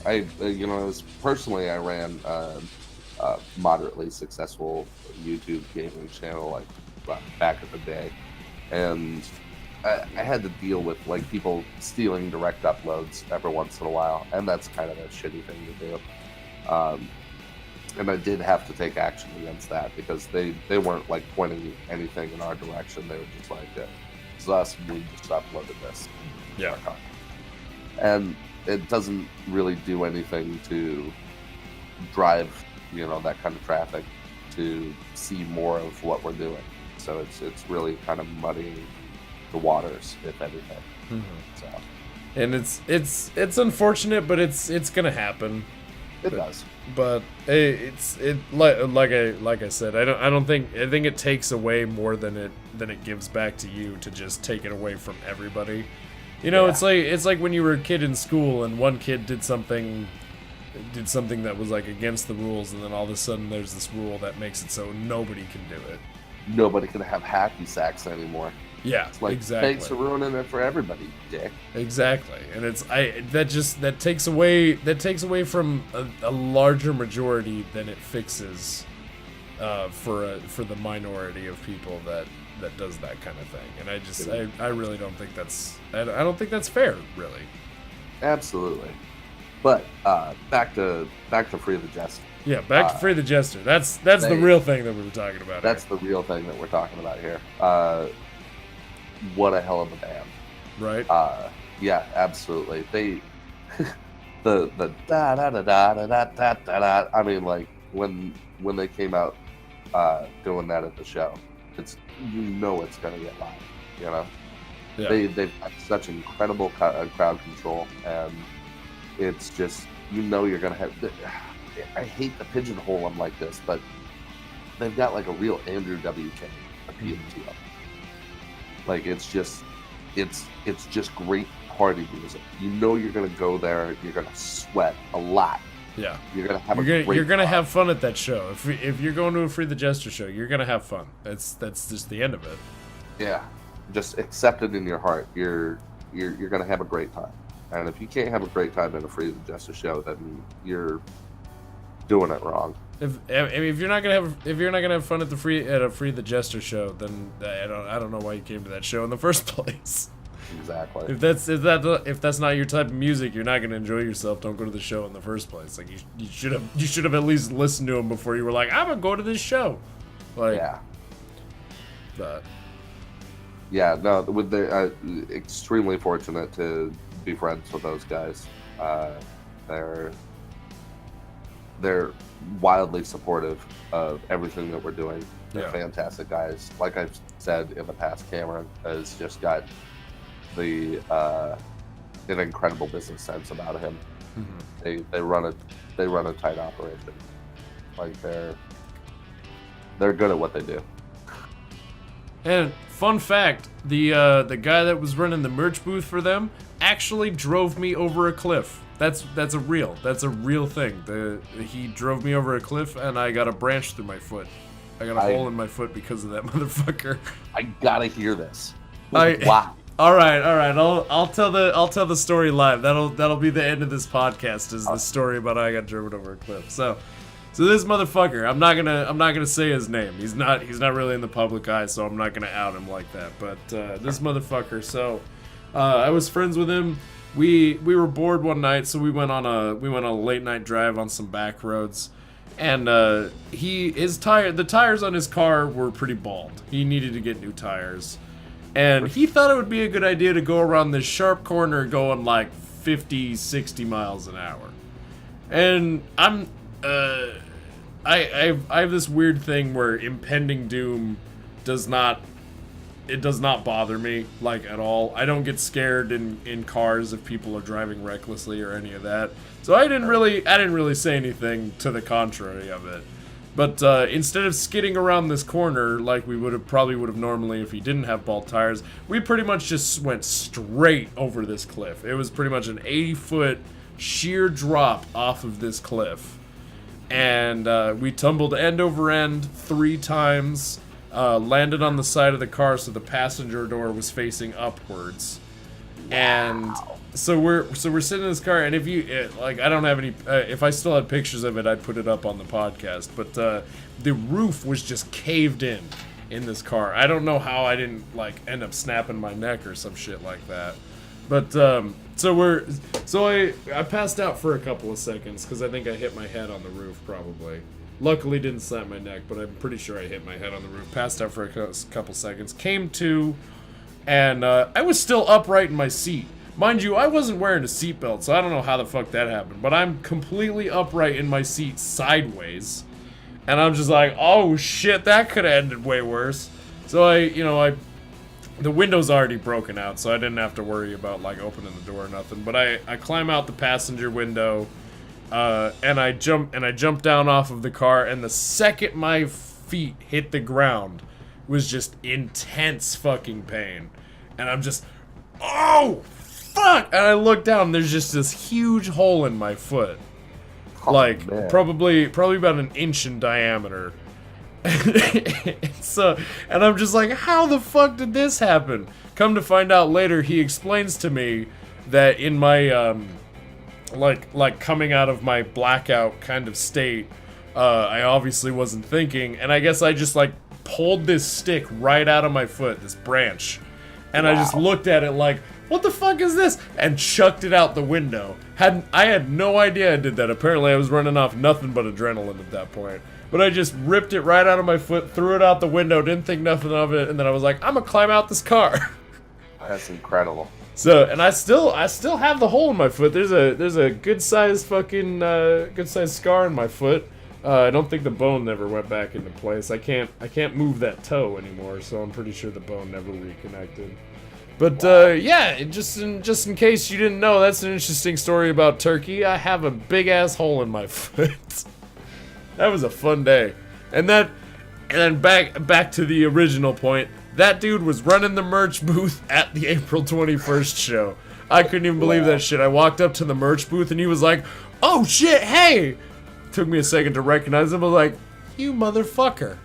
I ran a moderately successful YouTube gaming channel like back in the day, and I had to deal with like people stealing direct uploads every once in a while, and that's kind of a shitty thing to do. And I did have to take action against that because they weren't like pointing anything in our direction. They were just like, it's us, we just uploaded this. Yeah. And it doesn't really do anything to drive, that kind of traffic to see more of what we're doing. So it's really kind of muddying the waters, if anything. Mm-hmm. So. And it's unfortunate, but it's gonna happen. It does. But like I said, I think it takes away more than it gives back to you to just take it away from everybody. It's like when you were a kid in school and one kid did something did something that was like against the rules, and then all of a sudden there's this rule that makes it so nobody can do it. Nobody can have hacky sacks anymore. Yeah, It's like, exactly. thanks for ruining it for everybody, dick. Exactly, and that takes away from a larger majority than it fixes for the minority of people that does that kind of thing. And I really don't think I don't think that's fair, really. Absolutely. But back to Free the Jester. Yeah, back to Free the Jester. That's the real thing that we were talking about. That's the real thing that we're talking about here. What a hell of a band. Right? Yeah, absolutely. They the da da da da da da da da. I mean, like when they came out doing that at the show, it's it's gonna get loud. You know, Yeah. they've got such incredible crowd control, and it's just you're gonna have. I hate to pigeonhole them like this, but they've got like a real Andrew WK appeal to them. Like it's just great party music. You're gonna go there, you're gonna sweat a lot. Yeah. You're gonna have You're gonna have fun at that show. If you're going to a Free the Jester show, you're gonna have fun. That's just the end of it. Yeah. Just accept it in your heart. You're gonna have a great time. And if you can't have a great time at a Free the Jester show, then you're doing it wrong. If you're not gonna have fun at a Free the Jester show, then I don't know why you came to that show in the first place. Exactly. If that's not your type of music, you're not gonna enjoy yourself. Don't go to the show in the first place. Like you should have at least listened to him before you were like, I'm gonna go to this show. Like yeah. But yeah, no, with the extremely fortunate to be friends with those guys. They're wildly supportive of everything that we're doing. They're fantastic guys. Like I've said in the past, Cameron has just got an incredible business sense about him. Mm-hmm. They run a tight operation. Like they're good at what they do. And fun fact, the guy that was running the merch booth for them actually drove me over a cliff. That's a real thing. He drove me over a cliff and I got a branch through my foot. I got a hole in my foot because of that motherfucker. I gotta hear this. Wow. All right. I'll tell the story live. That'll be the end of this podcast. Is the story about how I got driven over a cliff. So this motherfucker, I'm not gonna say his name. He's not really in the public eye, so I'm not gonna out him like that. But this motherfucker. So I was friends with him. We were bored one night, so we went on a late night drive on some back roads, and the tires on his car were pretty bald. He needed to get new tires, and he thought it would be a good idea to go around this sharp corner going like 50, 60 miles an hour. And I have this weird thing where impending doom does not bother me, like, at all. I don't get scared in cars if people are driving recklessly or any of that. So I didn't really say anything to the contrary of it. But instead of skidding around this corner like we would have normally if he didn't have bald tires, we pretty much just went straight over this cliff. It was pretty much an 80-foot sheer drop off of this cliff. And we tumbled end over end 3 times. Landed on the side of the car, so the passenger door was facing upwards. Wow. And so we're sitting in this car, and if you I don't have any. If I still had pictures of it, I'd put it up on the podcast. But the roof was just caved in this car. I don't know how I didn't end up snapping my neck or some shit like that. But I passed out for a couple of seconds because I think I hit my head on the roof probably. Luckily didn't snap my neck, but I'm pretty sure I hit my head on the roof. Passed out for a couple seconds. Came to, and I was still upright in my seat. Mind you, I wasn't wearing a seatbelt, so I don't know how the fuck that happened. But I'm completely upright in my seat sideways. And I'm just like, oh shit, that could have ended way worse. So the window's already broken out, so I didn't have to worry about opening the door or nothing. But I climb out the passenger window. And I jumped down off of the car, and the second my feet hit the ground was just intense fucking pain. And I'm just, oh, fuck! And I look down, and there's just this huge hole in my foot. like man. probably about an inch in diameter. So, and I'm just like, how the fuck did this happen? Come to find out later, he explains to me that in my like coming out of my blackout kind of state, I obviously wasn't thinking, and I guess I just like pulled this stick right out of my foot, this branch, and I just looked at it like, what the fuck is this? And chucked it out the window. I had no idea I did that. Apparently I was running off nothing but adrenaline at that point. But I just ripped it right out of my foot, threw it out the window, didn't think nothing of it, and then I was like, I'm gonna climb out this car. That's incredible. So, and I still have the hole in my foot. There's a good sized fucking good sized scar in my foot. I don't think the bone never went back into place. I can't move that toe anymore, so I'm pretty sure the bone never reconnected. But yeah, just in case you didn't know, that's an interesting story about Turkey. I have a big ass hole in my foot. That was a fun day. And then back to the original point. That dude was running the merch booth at the April 21st show. I couldn't even believe that shit. I walked up to the merch booth and he was like, "Oh shit, hey!" Took me a second to recognize him. I was like, "You motherfucker."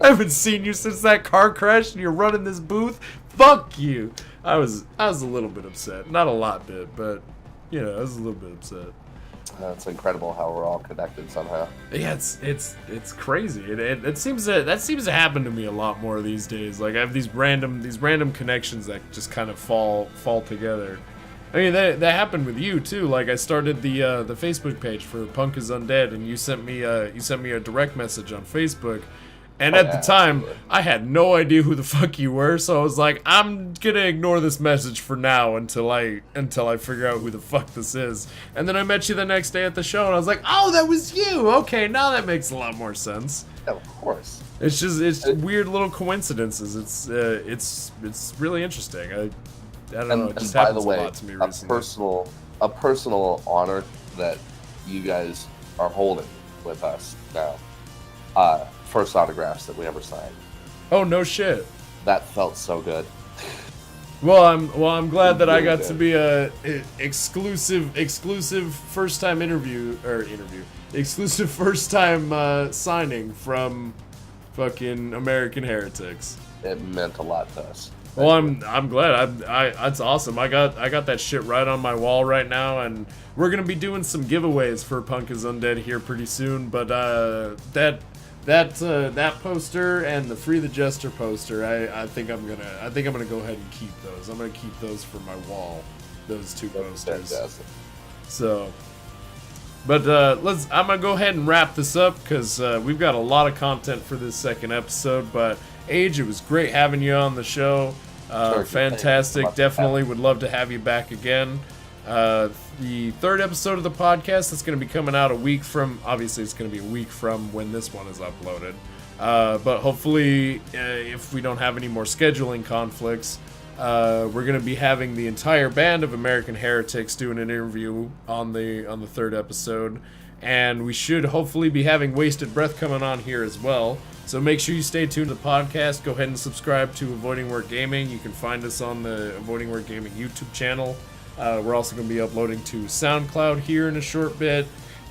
I haven't seen you since that car crash and you're running this booth? Fuck you. I was a little bit upset. Not a lot bit, but you know, I was a little bit upset. It's incredible how we're all connected somehow. Yeah, it's crazy. It seems to happen to me a lot more these days. Like I have these random connections that just kind of fall together. I mean that happened with you too. Like I started the Facebook page for Punk is Undead, and you sent me a direct message on Facebook. And at the time, I had no idea who the fuck you were, so I was like, I'm gonna ignore this message for now until I figure out who the fuck this is. And then I met you the next day at the show, and I was like, oh, that was you! Okay, now that makes a lot more sense. Yeah, of course. It's weird little coincidences. It's really interesting. I don't know. It just happens a lot to me recently. A personal honor that you guys are holding with us now. First autographs that we ever signed. Oh no shit. That felt so good. Well, I'm glad that I got to be a exclusive first time exclusive first time signing from fucking American Heretics. It meant a lot to us. Well, I'm glad. That's awesome. I got that shit right on my wall right now, and we're gonna be doing some giveaways for Punk is Undead here pretty soon. But that poster and the Free the Jester poster, I think I'm gonna go ahead and keep those. I'm gonna keep those for my wall. Those two posters. Fantastic. So, but I'm gonna go ahead and wrap this up because we've got a lot of content for this second episode. But Age, it was great having you on the show. Fantastic. Definitely would love to have you back again. The third episode of the podcast that's going to be coming out a week from, obviously it's going to be a week from when this one is uploaded. But hopefully, if we don't have any more scheduling conflicts, we're going to be having the entire band of American Heretics doing an interview on the third episode. And we should hopefully be having Wasted Breath coming on here as well. So make sure you stay tuned to the podcast. Go ahead and subscribe to Avoiding Work Gaming. You can find us on the Avoiding Work Gaming YouTube channel. We're also going to be uploading to SoundCloud here in a short bit,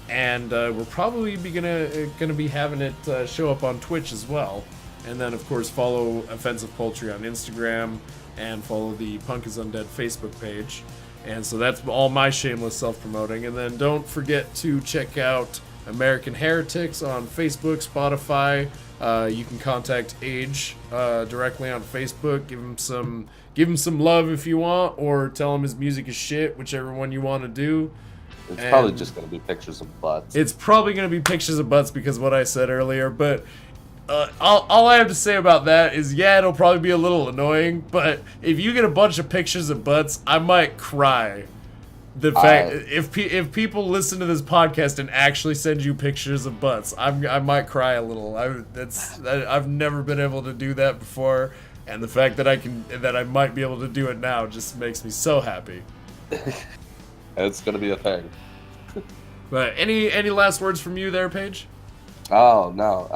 and we're probably gonna be having it show up on Twitch as well. And then, of course, follow Offensive Poultry on Instagram and follow the Punk is Undead Facebook page. And so that's all my shameless self-promoting. And then don't forget to check out American Heretics on Facebook, Spotify. You can contact Age directly on Facebook. Give him some love if you want, or tell him his music is shit, whichever one you want to do. It's probably just going to be pictures of butts. It's probably going to be pictures of butts because of what I said earlier, but all I have to say about that is, yeah, it'll probably be a little annoying, but if you get a bunch of pictures of butts, I might cry. The fact if people listen to this podcast and actually send you pictures of butts, I might cry a little. I've never been able to do that before, and the fact that I might be able to do it now just makes me so happy. It's gonna be a thing. But any last words from you there, Paige? Oh no,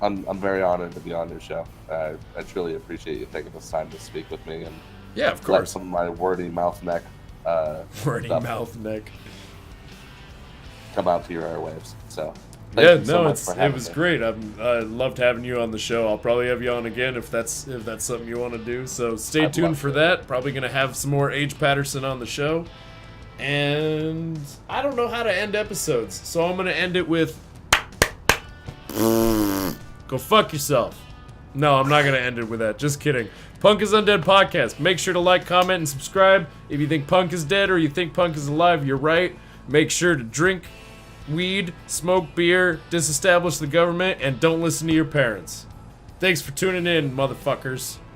I'm very honored to be on your show. I truly appreciate you taking this time to speak with me and yeah, of let course some of my wordy mouth neck Wordy stuff mouth neck. come out to your airwaves. So Yeah, thank you so no, much for it having was me. great. I loved having you on the show. I'll probably have you on again if that's something you want to do. So stay I'd tuned love for to. that. Probably gonna have some more H. Patterson on the show. And I don't know how to end episodes, so I'm gonna end it with go fuck yourself. No, I'm not gonna end it with that. Just kidding. Punk is Undead Podcast. Make sure to like, comment, and subscribe. If you think Punk is dead or you think Punk is alive, you're right. Make sure to drink weed, smoke beer, disestablish the government, and don't listen to your parents. Thanks for tuning in, motherfuckers.